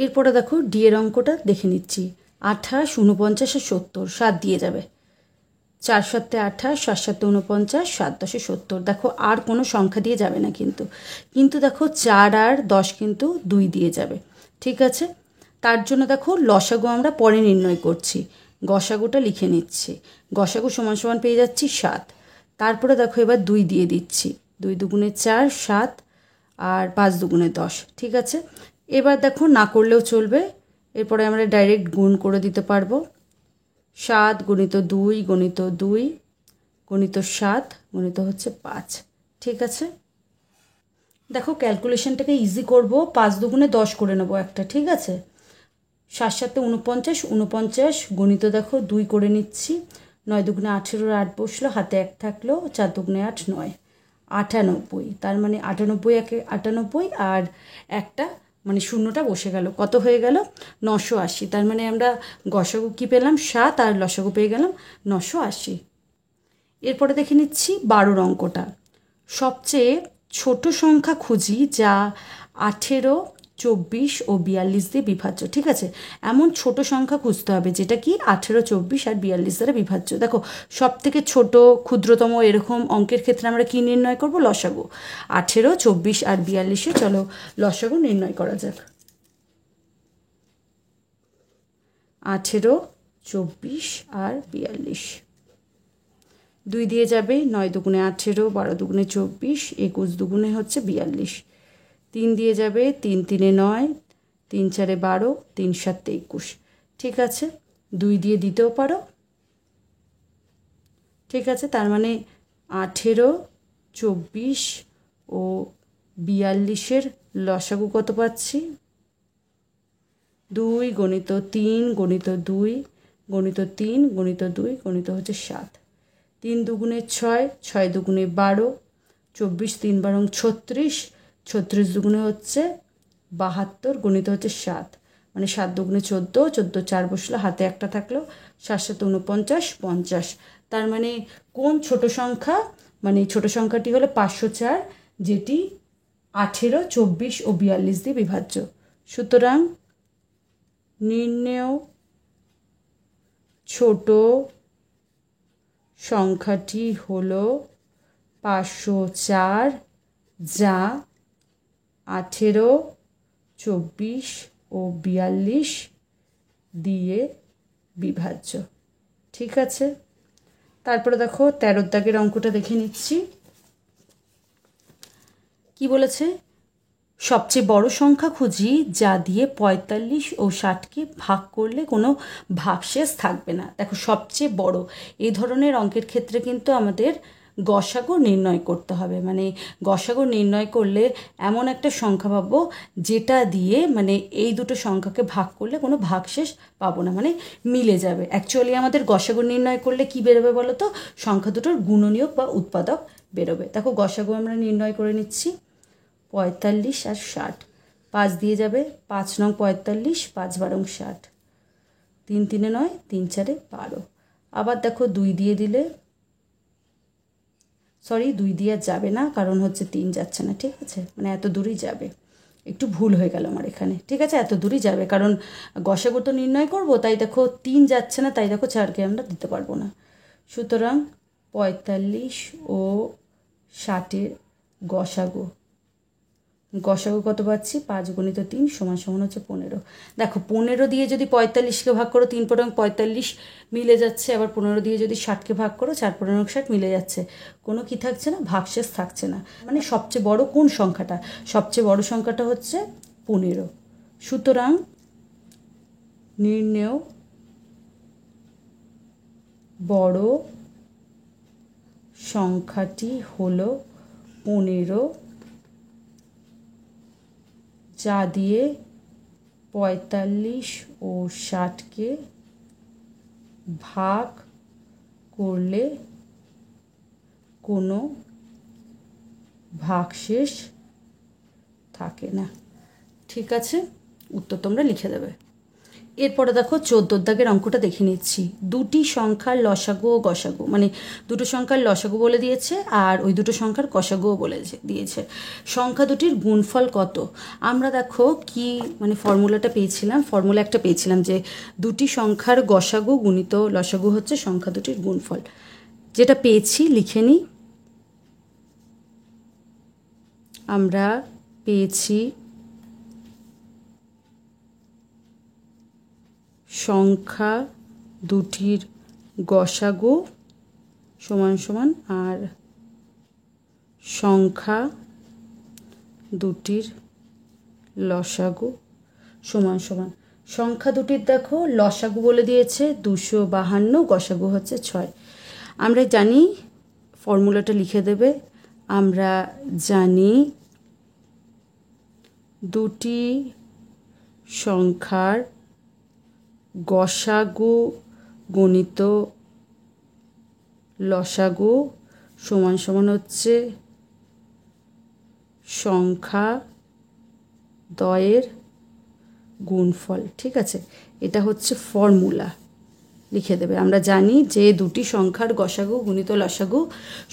এরপরে দেখো ডি এর অঙ্কটা দেখে নিচ্ছি। 28 49 আর 70, 7 দিয়ে যাবে। 4 7 28, 7 7 49, 7 10 70। দেখো আর কোনো সংখ্যা দিয়ে যাবে না কিন্তু, কিন্তু দেখো 4 আর 10 কিন্তু 2 দিয়ে যাবে। ঠিক আছে, তার জন্য দেখো লসাগু আমরা পরে নির্ণয় করছি, গসাগুটা লিখে নিচ্ছি। গসাগু সমান সমান পেয়ে যাচ্ছি 7। তারপরে দেখো এবার 2 দিয়ে দিচ্ছি, 2 দুগুণে 4, 7 আর 5 দুগুণে 10। ঠিক আছে, এবার দেখো না করলেও চলবে, এরপরে আমরা ডাইরেক্ট গুণ করে দিতে পারবো। 7 গণিত 2 গণিত 2 গণিত 7 গণিত হচ্ছে 5। ঠিক আছে, দেখো ক্যালকুলেশনটাকে ইজি করব। 5 দুগুণে 10 করে নেবো একটা। ঠিক আছে, 7 7 49, 49 গণিত দেখো 2 করে নিচ্ছি। 9 দুগুণে 18, 8 বসলো, হাতে 1 থাকলো, 4 দুগুণে 8 9, 98। তার মানে 98 একে 98 আর একটা মানে শূন্যটা বসে গেল, কত হয়ে গেল 980। তার মানে আমরা গসাগু কী পেলাম 7 আর লসাগু পেয়ে গেলাম 980। এরপরে দেখে নিচ্ছি 12 অঙ্কটা। সবচেয়ে ছোট সংখ্যা খুঁজি যা 18, 24 ও 42 দিয়ে বিভাজ্য। ঠিক আছে, এমন ছোট সংখ্যা খুঁজতে হবে যেটা কি 18, 24 আর 42 দ্বারা বিভাজ্য। দেখো সব থেকে ছোট ক্ষুদ্রতম এরকম অঙ্কের ক্ষেত্রে আমরা কি নির্ণয় করব, লসাগু। 18, 24 আর 42-এ চলো লসাগু নির্ণয় করা যাক। 18, 24 আর 42, 2 দিয়ে যাবে, 9 দুগুণে 18, 12 দুগুণে 24, 21 দুগুণে হচ্ছে 42। 3 দিয়ে যাবে, 3 3 9, 3 4 12, 3 7 21। ঠিক আছে, 2 দিয়ে দিতেও পারো। ঠিক আছে, তার মানে 18, 24 ও 42-এর লসাগু কত পাচ্ছি, 2 গণিত 3 গণিত 2 গণিত 3 গণিত 2 গণিত হচ্ছে 7। 3 দুগুণে 6, 6 দুগুণে 12, 24 3 12 36, 36 দুগুণে হচ্ছে 72 গুণিত হচ্ছে 7, মানে 7 দুগুণে 14, 14 4 বসলো, হাতে একটা থাকলো, 7 7 49, 50। তার মানে কোন ছোট সংখ্যা, মানে ছোট সংখ্যাটি হলো 504, যেটি 18, 24 ও 42 দিয়ে বিভাজ্য। সুতরাং নির্ণেয় ছোট সংখ্যাটি হলো 504, যা 18, 24 ও 42 দিয়ে বিভাজ্য। ঠিক আছে, তারপরে দেখো 13 দাগের অঙ্কটা দেখে নিচ্ছি। কি বলেছে? সবচেয়ে বড় সংখ্যা খুঁজি যা দিয়ে 45 ও 60কে ভাগ করলে কোনো ভাগশেষ থাকবে না। দেখো, সবচেয়ে বড় এই ধরনের অঙ্কের ক্ষেত্রে কিন্তু আমাদের গসাগু নির্ণয় করতে হবে। মানে গসাগু নির্ণয় করলে এমন একটা সংখ্যা পাবো যেটা দিয়ে মানে এই দুটো সংখ্যাকে ভাগ করলে কোনো ভাগশেষ পাবো না, মানে মিলে যাবে। অ্যাকচুয়ালি আমাদের গসাগু নির্ণয় করলে কি বেরোবে বলো তো? সংখ্যা দুটোর গুণনীয়ক বা উৎপাদক বেরোবে। দেখো, গসাগু আমরা নির্ণয় করে নিচ্ছি। 45 আর 60, 5 দিয়ে যাবে, 5 নং 45, 5 বারং 60, 3 3 9, 3 4 12। আবার দেখো 2 দিয়ে দিলে, সরি 2 দিয়ে যাবে না, কারণ হচ্ছে 3 যাচ্ছে না। ঠিক আছে, মানে এত দূরই যাবে, একটু ভুল হয়ে গেল আমার এখানে। ঠিক আছে, এত দূরই যাবে, কারণ গসাগু তো নির্ণয় করব, তাই দেখো 3 যাচ্ছে না, তাই দেখো 4কে আমরা দিতে পারবো না। সুতরাং 45 ও 60 গসাগু কত পাচ্ছি? 5 গুণিত 3 সমান সমান হচ্ছে 15। দেখো, 15 দিয়ে যদি 45কে ভাগ করো, 3 পনেরো 45 মিলে যাচ্ছে। আবার 15 দিয়ে যদি 60কে ভাগ করো, 4 15 60 মিলে যাচ্ছে। কোনো কি থাকছে না? ভাগশেষ থাকছে না। মানে সবচেয়ে বড় কোন সংখ্যাটা? সবচেয়ে বড় সংখ্যাটা হচ্ছে 15। সুতরাং নির্ণেয় বড় সংখ্যাটি হলো 15, যা দিয়ে 45 ও 60কে ভাগ করলে কোনো ভাগশেষ থাকে না। ঠিক আছে, উত্তর তোমরা লিখে দেবে। এরপরে দেখো 14 দাগের অঙ্কটা দেখে নিচ্ছি। দুটি সংখ্যার লসাগু ও গসাগু, মানে দুটো সংখ্যার লসাগু বলে দিয়েছে আর ওই দুটো সংখ্যার গসাগুও বলে দিয়েছে। সংখ্যা দুটির গুণফল কত? আমরা দেখো কি মানে ফর্মুলা একটা পেয়েছিলাম যে দুটি সংখ্যার গসাগু গুণিত লসাগু হচ্ছে সংখ্যা দুটির গুণফল। যেটা পেয়েছি লিখে নিই। আমরা পেয়েছি সংখ্যা দুটির গসাগু সমান সমান আর সংখ্যা দুটির লসাগু সমান সমান। সংখ্যা দুটির দেখো লসাগু বলে দিয়েছে 252, গসাগু হচ্ছে 6। আমরা জানি, ফর্মুলাটা লিখে দেবে। আমরা জানি দুটি সংখ্যার গসাগু গণিত লসাগু সমান সমান হচ্ছে সংখ্যা দ্বয়ের গুণফল। ঠিক আছে, এটা হচ্ছে ফর্মুলা, লিখে দেবে। আমরা জানি যে দুটি সংখ্যার গসাগু গুণিত লসাগু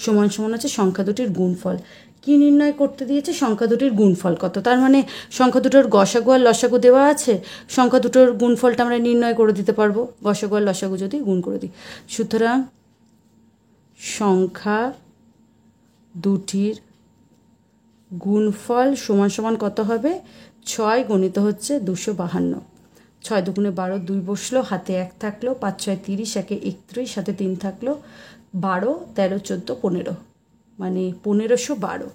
সমান সমান হচ্ছে সংখ্যা দুটির গুণফল। কি নির্ণয় করতে দিয়েছে? সংখ্যা দুটির গুণফল কত। তার মানে সংখ্যা দুটোর গসাগু আর লসাগু দেওয়া আছে, সংখ্যা দুটোর গুণফলটা আমরা নির্ণয় করে দিতে পারবো গসাগু আর লসাগু যদি গুণ করে দিই। সুতরাং সংখ্যা দুটির গুণফল সমান সমান কত হবে? 6 গণিত হচ্ছে 252। 6 দুগুণে 12, 2 বসলো, হাতে 1 থাকলো, 5 6 30, 1 31, সাথে 3 থাকলো, 12 13 14 15, মানে 1512।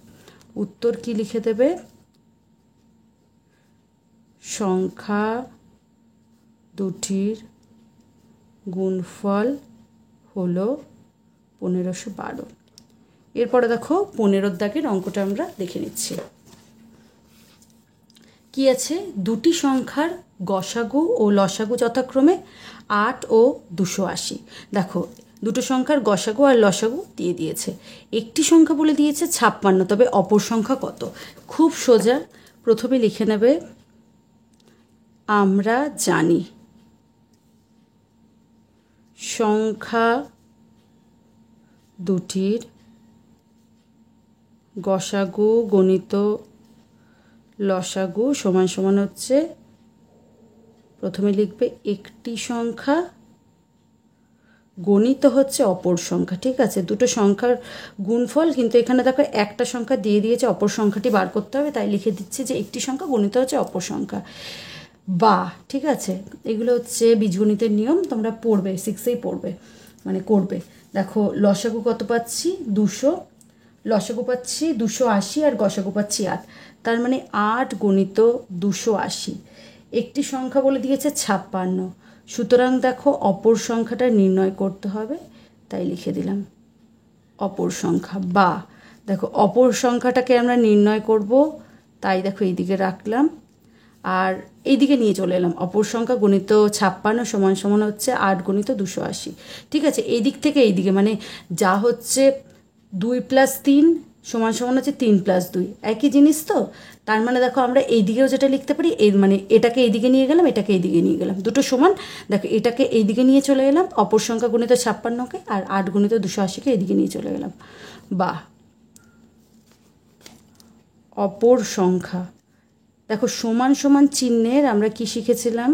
উত্তর কি লিখে দেবে? সংখ্যা দুটির গুণফল হলো 1512। এরপরে দেখো 15 দাগের অঙ্কটা আমরা দেখে নিচ্ছি। কি আছে? দুটি সংখ্যার গসাগু ও লসাগু যথাক্রমে 8 ও 280। দেখো, দুটো সংখ্যার গসাগু আর লসাগু দিয়ে দিয়েছে। একটি সংখ্যা বলে দিয়েছে 56, তবে অপর সংখ্যা কত? খুব সোজা, প্রথমে লিখে নেবে আমরা জানি সংখ্যা দুটির গসাগু গণিত লসাগু সমান সমান হচ্ছে, প্রথমে লিখবে একটি সংখ্যা গণিত হচ্ছে অপর সংখ্যা। ঠিক আছে, দুটো সংখ্যার গুণফল, কিন্তু এখানে দেখো একটা সংখ্যা দিয়ে দিয়েছে, অপর সংখ্যাটি বার করতে হবে, তাই লিখে দিচ্ছি যে একটি সংখ্যা গণিত হচ্ছে অপর সংখ্যা বা। ঠিক আছে, এগুলো হচ্ছে বীজগণিতের নিয়ম, তোমরা পড়বে, 6এই পড়বে, মানে করবে। দেখো লসাগু কত পাচ্ছি, 200, লসাগু পাচ্ছি 280 আর গসাগু পাচ্ছি 8, তার মানে 8 গণিত 280। একটি সংখ্যা বলে দিয়েছে 56, সুতরাং দেখো অপর সংখ্যাটা নির্ণয় করতে হবে, তাই লিখে দিলাম অপর সংখ্যা বা। দেখো অপর সংখ্যাটাকে আমরা নির্ণয় করব, তাই দেখো এইদিকে রাখলাম আর এইদিকে নিয়ে চলে এলাম। অপর সংখ্যা গণিত 56 সমান সমান হচ্ছে 8 গণিত 280। ঠিক আছে, এই দিক থেকে এই দিকে মানে যা হচ্ছে 2 + 3 সমান সমান হচ্ছে 3 + 2, একই জিনিস তো। তার মানে দেখো আমরা এই দিকেও যেটা লিখতে পারি, এই মানে এটাকে এইদিকে নিয়ে গেলাম, এটাকে এইদিকে নিয়ে গেলাম, দুটো সমান। দেখো এটাকে এইদিকে নিয়ে চলে এলাম অপর সংখ্যা গণিত 56কে, আর 8 গণিত 280কে এইদিকে নিয়ে চলে গেলাম বা। অপর সংখ্যা, দেখো সমান সমান চিহ্নের আমরা কি শিখেছিলাম,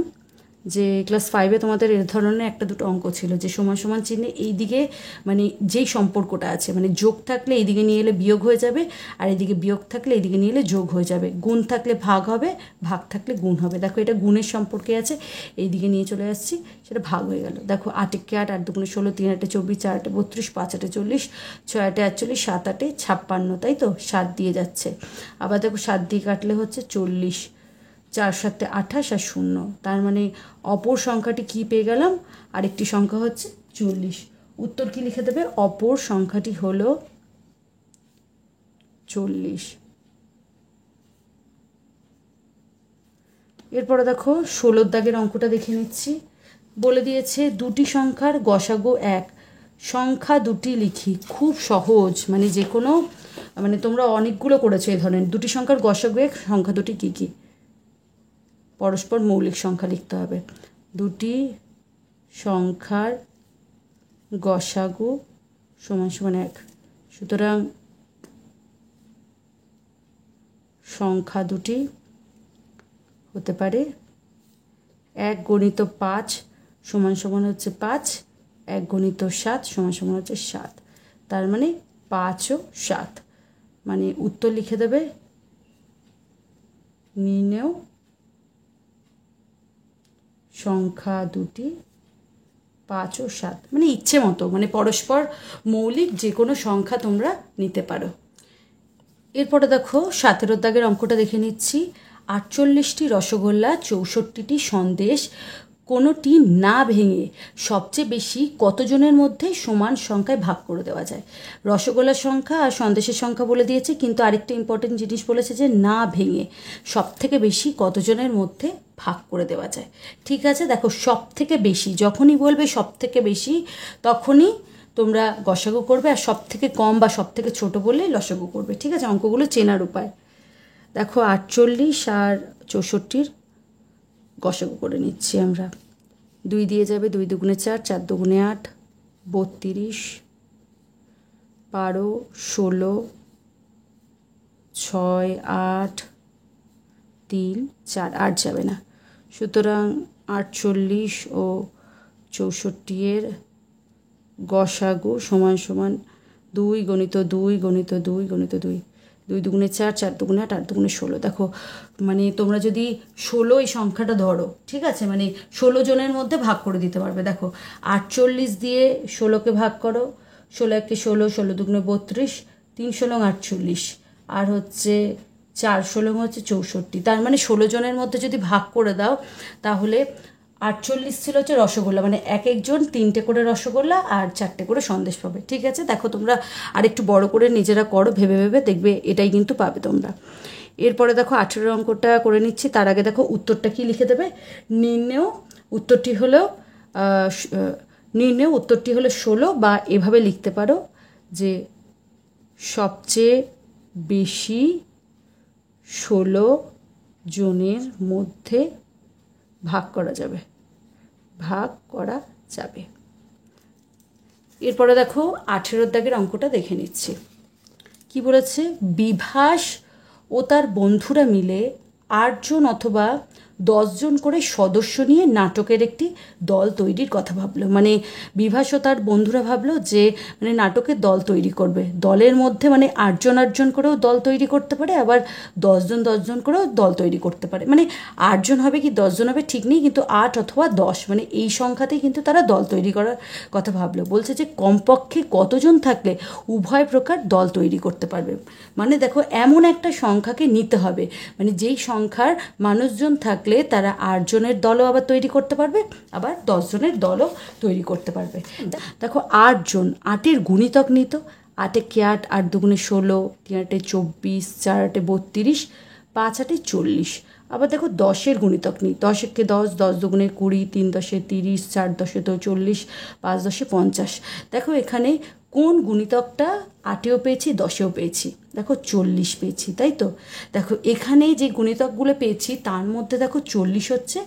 যে ক্লাস 5-এ তোমাদের এর ধরনের একটা দুটো অঙ্ক ছিল, যে সমান সমান চিহ্নে এই দিকে মানে যেই সম্পর্কটা আছে, মানে যোগ থাকলে এইদিকে নিয়ে এলে বিয়োগ হয়ে যাবে, আর এইদিকে বিয়োগ থাকলে এইদিকে নিয়ে এলে যোগ হয়ে যাবে, গুণ থাকলে ভাগ হবে, ভাগ থাকলে গুণ হবে। দেখো এটা গুণের সম্পর্কে আছে, এইদিকে নিয়ে চলে আসছি, সেটা ভাগ হয়ে গেল। দেখো 8 × 8 8 × 2 = 16, 3 × 8 = 24, 4 × 8 = 32, 5 × 8 = 40, 6 × 8 = 48, 7 × 8 = 56, তাই তো 7 দিয়ে যাচ্ছে। আবার দেখো 7 দিয়ে কাটলে হচ্ছে 40, 4 × 7 = 28 আর 0, তার মানে অপর সংখ্যাটি কি পেয়ে গেলাম, আরেকটি সংখ্যা হচ্ছে 40। উত্তর কি লিখে দেবে, অপর সংখ্যাটি হলো 40। এরপরে দেখো 16 দাগের অঙ্কটা দেখে নিচ্ছি। বলে দিয়েছে দুটি সংখ্যার গসাগু 1, সংখ্যা দুটি লিখি। খুব সহজ, মানে যে কোনো, মানে তোমরা অনেকগুলো করেছো এই ধরনের। দুটি সংখ্যার গসাগু 1, সংখ্যা দুটি কী কী, পরস্পর মৌলিক সংখ্যা লিখতে হবে। দুটি সংখ্যার গসাগু সমান সমান 1, সুতরাং সংখ্যা দুটি হতে পারে 1 গণিত 5 সমান সমান হচ্ছে 5, 1 গণিত 7 সমান সমান হচ্ছে 7, তার মানে 5 ও 7, মানে উত্তর লিখে দেবে নির্ণেয় সংখ্যা দুটি 5 ও 7, মানে ইচ্ছে মতো, মানে পরস্পর মৌলিক যে কোনো সংখ্যা তোমরা নিতে পারো। এরপরে দেখো 17 দাগের অঙ্কটা দেখে নিচ্ছি। 48টি রসগোল্লা, 64টি সন্দেশ, কোনোটি না ভেঙে সবচেয়ে বেশি কতজনের মধ্যে সমান সংখ্যায় ভাগ করে দেওয়া যায়। রসগোল্লার সংখ্যা আর সন্দেশের সংখ্যা বলে দিয়েছে, কিন্তু আরেকটা ইম্পর্টেন্ট জিনিস বলেছে যে না ভেঙে সব থেকে বেশি কতজনের মধ্যে ভাগ করে দেওয়া যায়। ঠিক আছে, দেখো সব থেকে বেশি যখনই বলবে সব থেকে বেশি, তখনই তোমরা গসাগু করবে, আর সব থেকে কম বা সব থেকে ছোটো বললেই লসাগু করবে। ঠিক আছে, অঙ্কগুলো চেনার উপায়। দেখো 48 আর 64-র গসাগু করে নিচ্ছি আমরা। 2 দিয়ে যাবে, 2 দুগুণে 4, 4 দুগুণে 8, 32, 12, 16, 6, 8, 3, 4, 8 যাবে না, সুতরাং 48 ও 64-এর গসাগু সমান সমান 2 গণিত 2 গণিত 2 গণিত 2, 2 দুগুণে 4, 4 দুগুণে 8, 8 দুগুণে 16। দেখো মানে তোমরা যদি 16 এই সংখ্যাটা ধরো, ঠিক আছে, মানে 16 জনের মধ্যে ভাগ করে দিতে পারবে। দেখো 48 দিয়ে 16কে ভাগ করো, 16 × 1 = 16, 16 দুগুণে 32, 3 16 48, আর হচ্ছে 4 16 হচ্ছে 64, তার মানে 16 জনের মধ্যে যদি ভাগ করে দাও, তাহলে 48 ছিল হচ্ছে রসগোল্লা, মানে এক একজন 3টে করে রসগোল্লা আর 4টে করে সন্দেশ পাবে। ঠিক আছে, দেখো তোমরা আরেকটু বড় করে নিজেরা করো, ভেবে ভেবে দেখবে এটাই কিন্তু পাবে তোমরা। এরপরে দেখো 18 অঙ্কটা করে নিচ্ছি, তার আগে দেখো উত্তরটা কি লিখে দেবে, নির্ণেয় উত্তরটি হলো 16, বা এভাবে লিখতে পারো যে সবচেয়ে বেশি 16 জনের মধ্যে ভাগ করা যাবে, ভাগ করা যাবে। এরপরে দেখো 18 দাগের অঙ্কটা দেখে নিচ্ছি। কি বলেছে? বিভাস ও তার বন্ধুরা মিলে 8 জন অথবা 10 জন করে সদস্য নিয়ে নাটকের একটি দল তৈরির কথা ভাবলো। মানে বিভাস ও তার বন্ধুরা ভাবলো যে মানে নাটকের দল তৈরি করবে। দলের মধ্যে মানে 8 জন 8 জন করেও দল তৈরি করতে পারে, আবার 10 জন 10 জন করেও দল তৈরি করতে পারে। মানে 8 জন হবে কি 10 জন হবে ঠিক নেই, কিন্তু 8 অথবা 10 মানে এই সংখ্যাতেই কিন্তু তারা দল তৈরি করার কথা ভাবলো। বলছে যে কমপক্ষে কতজন থাকলে উভয় প্রকার দল তৈরি করতে পারবে। মানে দেখো এমন একটা সংখ্যাকে নিতে হবে, মানে যেই সংখ্যার মানুষজন থাকলে তারা 8 জনের দলও আবার তৈরি করতে পারবে, আবার 10 জনের দলও তৈরি করতে পারবে। দেখো 8 জন, 8-এর গুণিতক নিত। 8-এ কে 8, 8 দুগুণে 16, 3 8-এ 24, 4 8-এ 32, 5 8-এ 40। আবার দেখো 10-এর গুণিতক নিই। 10-একে 10, 10 দুগুণে 20, 3 10-এ 30, 4 10-এ 40, 5 10-এ 50। দেখো এখানে কোন গুণিতকটা 8-এও পেয়েছি 10-এও পেয়েছি? দেখো 40 পেয়েছি, তাই তো? দেখো এখানে যে গুণিতকগুলো পেয়েছি তার মধ্যে দেখো 40 হচ্ছে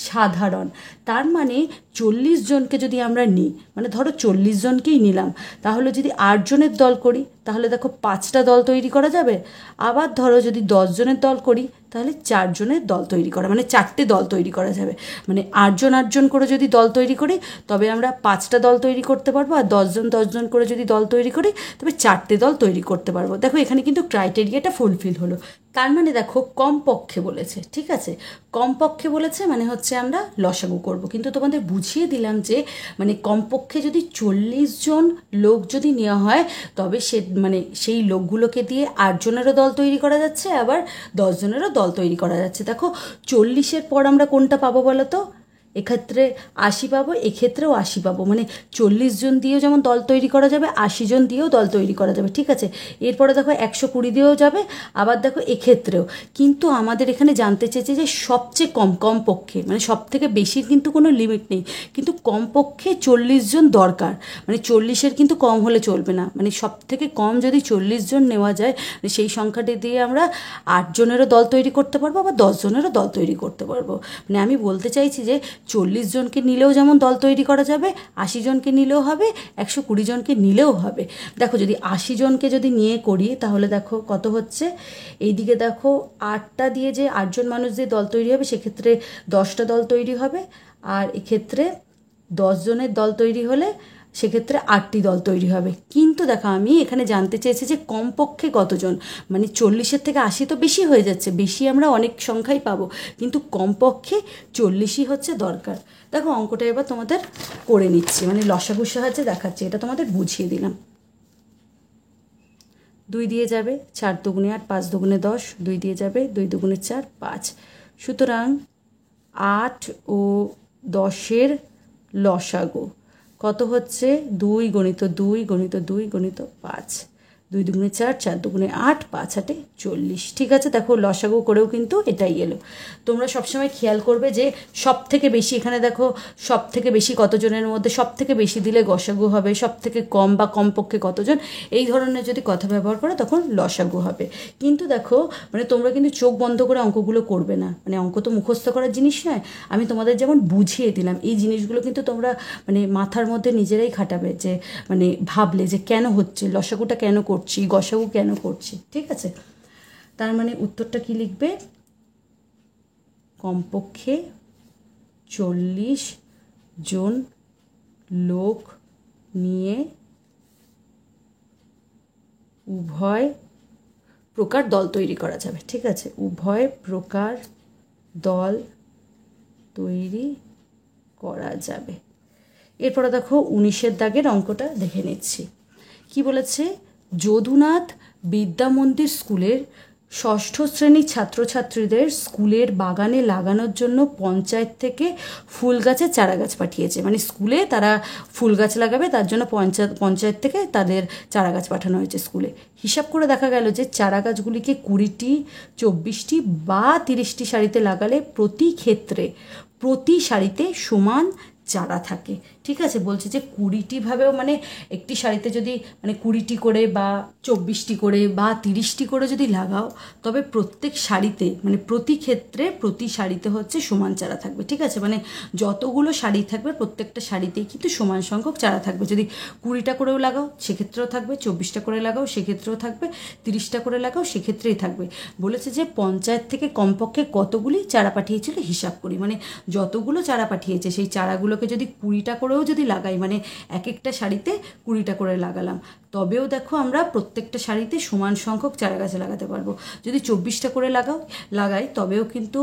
সাধারণ। তার মানে 40 জনকে যদি আমরা নিই, মানে ধরো 40 জনকেই নিলাম, তাহলে যদি 8 জনের দল করি তাহলে দেখো 5টা দল তৈরি করা যাবে। আবার ধরো যদি 10 জনের দল করি তাহলে 4 জনের দল তৈরি করা, মানে 4টে দল তৈরি করা যাবে। মানে 8 জন 8 জন করে যদি দল তৈরি করি তবে আমরা 5টা দল তৈরি করতে পারবো, আর 10 জন 10 জন করে যদি দল তৈরি করি তবে 4টে দল তৈরি করতে পারবো। দেখো এখানে কিন্তু ক্রাইটেরিয়াটা ফুলফিল হলো। তার মানে দেখো কমপক্ষে বলেছে, ঠিক আছে? কমপক্ষে বলেছে মানে হচ্ছে আমরা লসাগু করব, কিন্তু তোমাদের বুঝিয়ে দিলাম যে মানে কমপক্ষে যদি 40 জন লোক যদি নেওয়া হয় তবে সে মানে সেই লোকগুলোকে দিয়ে 8 জনেরও দল তৈরি করা যাচ্ছে, আবার 10 জনেরও দল তৈরি করা যাচ্ছে। দেখো 40-এর পর আমরা কোনটা পাবো বলো তো? এক্ষেত্রে 80 পাবো, এক্ষেত্রেও 80 পাবো। মানে 40 জন দিয়েও যেমন দল তৈরি করা যাবে, 80 জন দিয়েও দল তৈরি করা যাবে, ঠিক আছে? এরপরে দেখো 120 দিয়েও যাবে, আবার দেখো এক্ষেত্রেও। কিন্তু আমাদের এখানে জানতে চেয়েছে যে সবচেয়ে কমপক্ষে, মানে সব থেকে বেশির কিন্তু কোনো লিমিট নেই, কিন্তু কমপক্ষে 40 জন দরকার। মানে 40-এর কিন্তু কম হলে চলবে না, মানে সব থেকে কম যদি 40 জন নেওয়া যায় সেই সংখ্যাটি দিয়ে আমরা 8 জনেরও দল তৈরি করতে পারবো, আবার 10 জনেরও দল তৈরি করতে পারবো। মানে আমি বলতে চাইছি যে 40 জনকে নিলেও যেমন দল তৈরি করা যাবে, 80 জনকে নিলেও হবে, 120 জনকে নিলেও হবে। দেখো যদি 80 জনকে যদি নিয়ে করি তাহলে দেখো কত হচ্ছে। এইদিকে দেখো 8টা দিয়ে যে 8 জন মানুষ দিয়ে দল তৈরি হবে সেক্ষেত্রে 10টা দল তৈরি হবে, আর এক্ষেত্রে 10 জনের দল তৈরি হলে সেক্ষেত্রে 8টি দল তৈরি হবে। কিন্তু দেখো আমি এখানে জানতে চেয়েছি যে কমপক্ষে কতজন, মানে 40-এর থেকে 80 তো বেশি হয়ে যাচ্ছে, বেশি আমরা অনেক সংখ্যাই পাবো, কিন্তু কমপক্ষে 40ই হচ্ছে দরকার। দেখো অঙ্কটা এবার তোমাদের করে নিচ্ছি, মানে লসাগুর সাহায্যে দেখাচ্ছি, এটা তোমাদের বুঝিয়ে দিলাম। 2 দিয়ে যাবে 4 দুগুণে 8, 5 দুগুণে 10, 2 দিয়ে যাবে 2 দুগুণে 4, 5। সুতরাং 8 ও 10-এর লসাগু কত হচ্ছে? 2 গণিত 2 গণিত 2 গণিত 5, 2 দুগুণে 4, 4 দুগুণে 8, 5 8-এ 40। ঠিক আছে, দেখো লসাগু করেও কিন্তু এটাই এলো। তোমরা সবসময় খেয়াল করবে যে সব থেকে বেশি, এখানে দেখো সব থেকে বেশি কতজনের মধ্যে সব থেকে বেশি দিলে গসাগু হবে, সব থেকে কম বা কমপক্ষে কতজন, এই ধরনের যদি কথা ব্যবহার করো তখন লসাগু হবে। কিন্তু দেখো মানে তোমরা কিন্তু চোখ বন্ধ করে অঙ্কগুলো করবে না, মানে অঙ্ক তো মুখস্থ করার জিনিস নয়, আমি তোমাদের যেমন বুঝিয়ে দিলাম এই জিনিসগুলো কিন্তু তোমরা মানে মাথার মধ্যে নিজেরাই খাটাবে, যে মানে ভাবলে যে কেন হচ্ছে, লসাগুটা কেন করছি, গসাগু কেন করছি, ঠিক আছে? তার মানে উত্তরটা কি লিখবে? কমপক্ষে 40 জন লোক নিয়ে উভয় প্রকার দল তৈরি করা যাবে, ঠিক আছে? উভয় প্রকার দল তৈরি করা যাবে। এরপরে দেখো 19-এর দাগের অঙ্কটা দেখে নিচ্ছি। কি বলেছে? যদুনাথ বিদ্যা মন্দির স্কুলের 6ষ্ঠ শ্রেণীর ছাত্রছাত্রীদের স্কুলের বাগানে লাগানোর জন্য পঞ্চায়েত থেকে ফুল গাছের চারা গাছ পাঠিয়েছে। মানে স্কুলে তারা ফুল গাছ লাগাবে, তার জন্য পঞ্চায়েত থেকে তাদের চারা গাছ পাঠানো হয়েছে স্কুলে। হিসাব করে দেখা গেল যে চারা গাছগুলিকে 20টি, 24টি বা 30টি সারিতে লাগালে প্রতি ক্ষেত্রে প্রতি সারিতে সমান চারা থাকে। ঠিক আছে, বলছে যে 20টিভাবেও মানে একটি শাড়িতে যদি মানে 20টি করে বা 24টি করে বা 30টি করে যদি লাগাও, তবে প্রত্যেক শাড়িতে মানে প্রতি ক্ষেত্রে প্রতি শাড়িতে হচ্ছে সমান চারা থাকবে। ঠিক আছে, মানে যতগুলো শাড়ি থাকবে প্রত্যেকটা শাড়িতেই কিন্তু সমান সংখ্যক চারা থাকবে। যদি 20টা করেও লাগাও সেক্ষেত্রেও থাকবে, 24টা করে লাগাও সেক্ষেত্রেও থাকবে, 30টা করে লাগাও সেক্ষেত্রেই থাকবে। বলেছে যে পঞ্চায়েত থেকে কমপক্ষে কতগুলি চারা পাঠিয়েছিল হিসাব করি, মানে যতগুলো চারা পাঠিয়েছে সেই চারাগুলোকে যদি 20টা করেও যদি লাগাই, মানে এক একটা শাড়িতে 20টা করে লাগালাম, তবেও দেখো আমরা প্রত্যেকটা শাড়িতে সমান সংখ্যক চারা গাছ লাগাতে পারবো। যদি 24টা করে লাগাই তবেও কিন্তু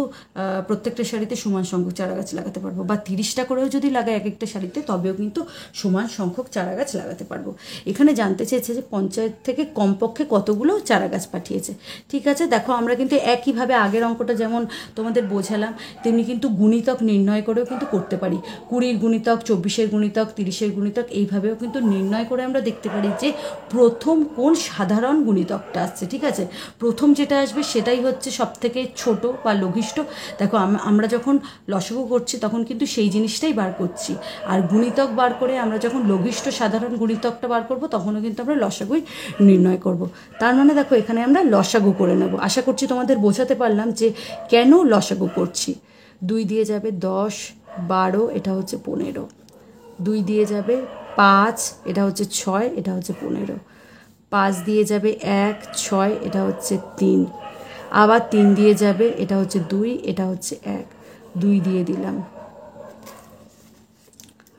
প্রত্যেকটা শাড়িতে সমান সংখ্যক চারা গাছ লাগাতে পারবো, বা 30টা করেও যদি লাগাই এক একটা শাড়িতে তবেও কিন্তু সমান সংখ্যক চারা গাছ লাগাতে পারবো। এখানে জানতে চেয়েছে যে পঞ্চায়েত থেকে কমপক্ষে কতগুলো চারা গাছ পাঠিয়েছে। ঠিক আছে, দেখো আমরা কিন্তু একইভাবে আগের অঙ্কটা যেমন তোমাদের বোঝালাম তেমনি কিন্তু গুণিতক নির্ণয় করেও কিন্তু করতে পারি। 20-র গুণিতক, 24-এর গুণিতক, 30-এর গুণিতক এইভাবেও কিন্তু নির্ণয় করে আমরা দেখতে পারি যে প্রথম কোন সাধারণ গুণিতকটা আসছে। ঠিক আছে, প্রথম যেটা আসবে সেটাই হচ্ছে সব থেকে ছোট বা লঘিষ্ঠ। দেখো আমরা যখন লসাগু করছি তখন কিন্তু সেই জিনিসটাই বার করছি, আর গুণিতক বার করে আমরা যখন লঘিষ্ঠ সাধারণ গুণিতকটা বার করব তখনও কিন্তু আমরা লসাগুই নির্ণয় করব। তার মানে দেখো এখানে আমরা লসাগু করে নেব। আশা করছি তোমাদের বোঝাতে পারলাম যে কেন লসাগু করছি। 2 দিয়ে যাবে 10, 12, এটা হচ্ছে 15। 2 দিয়ে যাবে 5, এটা হচ্ছে 6, এটা হচ্ছে 15। 5 দিয়ে যাবে 1, 6, এটা হচ্ছে 3। আবার 3 দিয়ে যাবে, এটা হচ্ছে 2, এটা হচ্ছে 1। 2 দিয়ে দিলাম।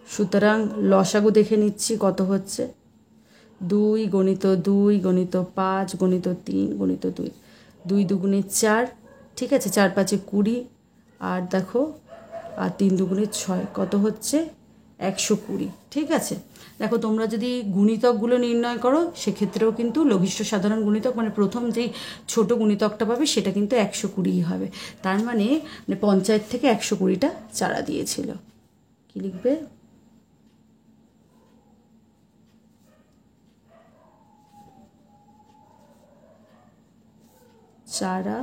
সুতরাং লসাগু দেখে নিচ্ছি কত হচ্ছে। 2 গণিত 2 গণিত 5 গণিত 3 গণিত 2, 2 দুগুণে 4। ঠিক আছে, 4 5 20, আর দেখো আর 3 দুগুণে 6 কত হচ্ছে 120। ঠিক আছে, দেখো তোমরা যদি গুণিতকগুলো নির্ণয় করো সেক্ষেত্রেও কিন্তু লঘিষ্ঠ সাধারণ গুণিতক মানে প্রথম যেই ছোট গুণিতকটা পাবে সেটা কিন্তু 120 হবে। তার মানে পঞ্চায়েত থেকে 120টা চারা দিয়েছিল। কি লিখবে? চারা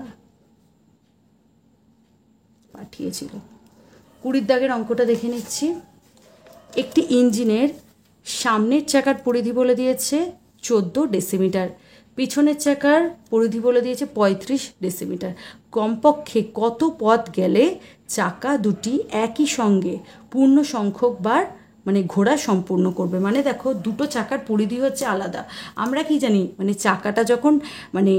পাঠিয়েছিল। 20 দাগের অঙ্কটা দেখে নিচ্ছি। একটি ইঞ্জিনের সামনের চাকার পরিধি বলে দিয়েছে 14 ডেসিমিটার, পিছনের চাকার পরিধি বলে দিয়েছে 35 ডেসিমিটার। কমপক্ষে কত পথ গেলে চাকা দুটি একই সঙ্গে পূর্ণ সংখ্যক বার মানে ঘোরা সম্পূর্ণ করবে? মানে দেখো দুটো চাকার পরিধি হচ্ছে আলাদা। আমরা কি জানি মানে চাকাটা যখন মানে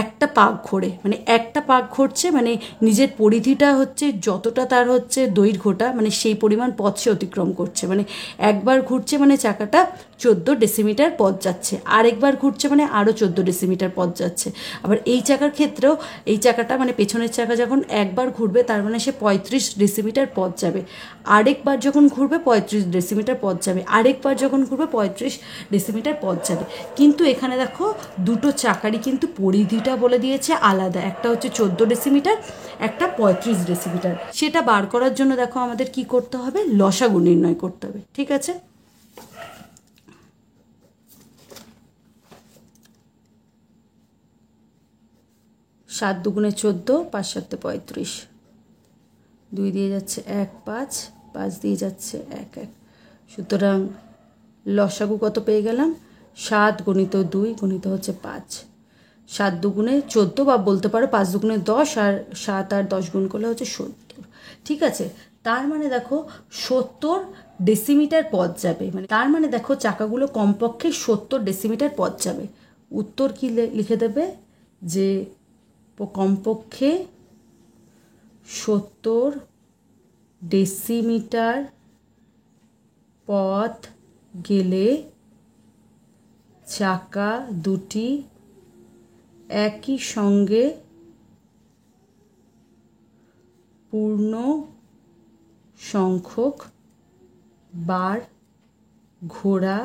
একটা পাক ঘোরে মানে একটা পাক ঘুরছে মানে নিজের পরিধিটা হচ্ছে যতটা তার হচ্ছে দৈর্ঘ্যটা মানে সেই পরিমাণ পথ সে অতিক্রম করছে। মানে একবার ঘুরছে মানে চাকাটা 14 ডেসিমিটার পথ যাচ্ছে, আরেকবার ঘুরছে মানে আরও 14 ডেসিমিটার পথ যাচ্ছে। আবার এই চাকার ক্ষেত্রেও এই চাকাটা মানে পেছনের চাকা যখন একবার ঘুরবে তার মানে সে 35 ডেসিমিটার পথ যাবে, আরেকবার যখন ঘুরবে 35 ডেসিমিটার পথ যাবে, আরেকবার যখন ঘুরবে 35 ডেসিমিটার পথ যাবে। কিন্তু এখানে দেখো দুটো চাকারই কিন্তু পরিধিটা বলে দিয়েছে আলাদা, একটা হচ্ছে 14 ডেসিমিটার, একটা 35 ডেসিমিটার। সেটা বার করার জন্য দেখো আমাদের কি করতে হবে? লসাগু নির্ণয় করতে হবে। ঠিক আছে, 7 দুগুণে 14, 5 7 35, 2 দিয়ে যাচ্ছে 1 5, 5 দিয়ে যাচ্ছে 1 1। সুতরাং লসাগু কত পেয়ে গেলাম? 7 গণিত 2 গণিত হচ্ছে 5। 7 দুগুণে 14 বা বলতে পারো 5 দুগুণে 10, আর 7 আর 10 গুণ করলে হচ্ছে 70। ঠিক আছে, তার মানে দেখো 70 ডেসিমিটার পথ যাবে, মানে তার মানে দেখো চাকাগুলো কমপক্ষে 70 ডেসিমিটার পথ যাবে। উত্তর কি লিখে দেবে? যে কমপক্ষে 70 ডেসিমিটার পথ গেলে চাকা দুটি একই সঙ্গে পূর্ণ সংখ্যক বার ঘোরা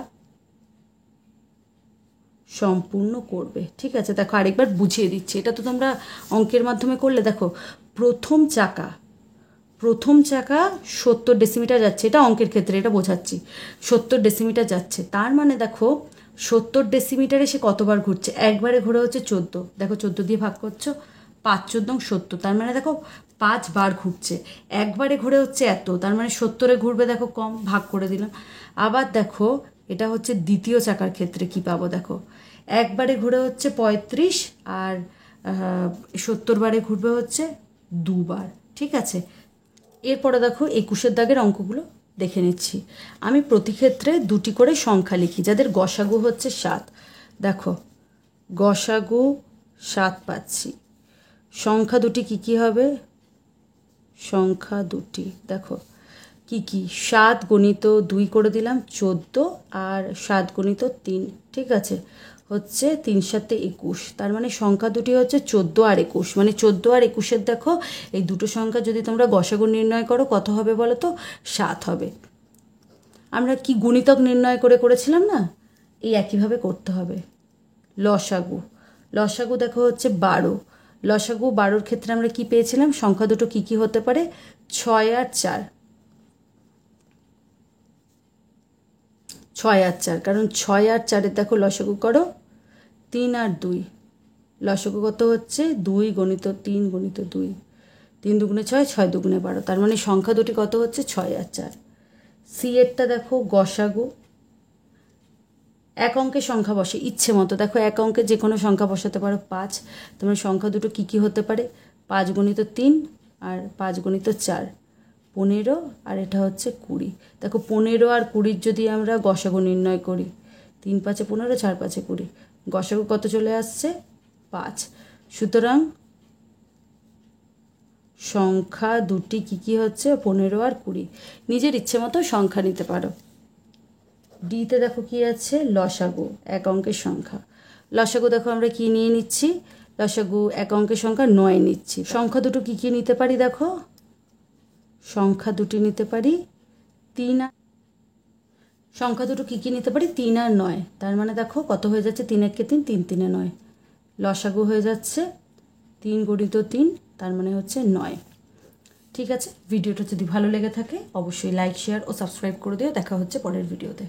সম্পূর্ণ করবে। ঠিক আছে, দেখো আরেকবার বুঝিয়ে দিচ্ছি, এটা তো তোমরা অঙ্কের মাধ্যমে করলে। দেখো প্রথম চাকা 70 ডেসিমিটার যাচ্ছে, এটা অঙ্কের ক্ষেত্রে এটা বোঝাচ্ছি, 70 ডেসিমিটার যাচ্ছে। তার মানে দেখো 70 ডেসিমিটারে সে কতবার ঘুরছে? একবারে ঘোরা হচ্ছে 14। দেখো 14 দিয়ে ভাগ করছো, 5 14 70, তার মানে দেখো 5 বার ঘুরছে, একবারে ঘুরে হচ্ছে এত, তার মানে 70-এ ঘুরবে, দেখো কম, ভাগ করে দিলাম। আবার দেখো এটা হচ্ছে দ্বিতীয় চাকার ক্ষেত্রে কি পাবো, দেখো একবারে ঘুরে হচ্ছে 35, আর 70 বারে ঘুরবে হচ্ছে 2 বার। ঠিক আছে, এরপরে দেখো 21-এর দাগের অঙ্কগুলো দেখে নিচ্ছি। আমি প্রতি ক্ষেত্রে 2টি করে সংখ্যা লিখি যাদের গসাগু হচ্ছে 7। দেখো গসাগু 7 পাচ্ছি। সংখ্যা দুটি কি কি হবে, সংখ্যা দুটি দেখো কি কি, 7 গণিত 2 করে দিলাম 14, আর 7 গণিত 3। ঠিক আছে, হচ্ছে 3 7 21, তার মানে সংখ্যা দুটি হচ্ছে 14 আর 21, মানে 14 আর 21-এর দেখো এই দুটো সংখ্যা যদি তোমরা গসাগু নির্ণয় করো কত হবে বলো তো, 7 হবে। আমরা কি গুণিতক নির্ণয় করেছিলাম না, এই একইভাবে করতে হবে। লসাগু, লসাগু দেখো হচ্ছে 12, লসাগু 12-র ক্ষেত্রে আমরা কি পেয়েছিলাম, সংখ্যা দুটো কি কি হতে পারে, 6 আর 4, 6 আর 4, কারণ 6 আর 4-এর দেখো লসাগু করো 3 আর 2, লসাগু কত হচ্ছে 2 গণিত 3 গণিত 2, 3 দুগুণে 6, 6 দুগুণে 12, তার মানে সংখ্যা দুটি কত হচ্ছে 6 আর 4। সি এরটা দেখো গসাগু, এক অঙ্কের সংখ্যা বসে ইচ্ছে মতো, দেখো এক অঙ্কে যে কোনো সংখ্যা বসাতে পারো 5, তোমার সংখ্যা দুটো কী কী হতে পারে, 5 গণিত 3 আর 5 গণিত 4, 15, আর এটা হচ্ছে 20। দেখো 15 আর 20-র যদি আমরা গসাগু নির্ণয় করি, 3 5 15, 4 5 20, গসাগু কত চলে আসছে 5। সুতরাং সংখ্যা দুটি কী কী হচ্ছে 15 আর 20, নিজের ইচ্ছে মতো সংখ্যা নিতে পারো। ডিতে দেখো কি আছে, লসাগু, এক অঙ্কের সংখ্যা। লসাগু দেখো আমরা কি নিয়ে নিচ্ছি, লসাগু এক অঙ্কের সংখ্যা 9 নিচ্ছি। সংখ্যা দুটো কী কী নিতে পারি, দেখো সংখ্যা দুটি নিতে পারি 3 আর, সংখ্যা দুটো কী কী নিতে পারি 3 আর 9, তার মানে দেখো কত হয়ে যাচ্ছে, 3 1 3, 3 3 9, লসাগু হয়ে যাচ্ছে 3 গণিত 3, তার মানে হচ্ছে 9। ঠিক আছে, ভিডিওটা যদি ভালো লেগে থাকে অবশ্যই লাইক শেয়ার ও সাবস্ক্রাইব করে দিও। দেখা হচ্ছে পরের ভিডিওতে।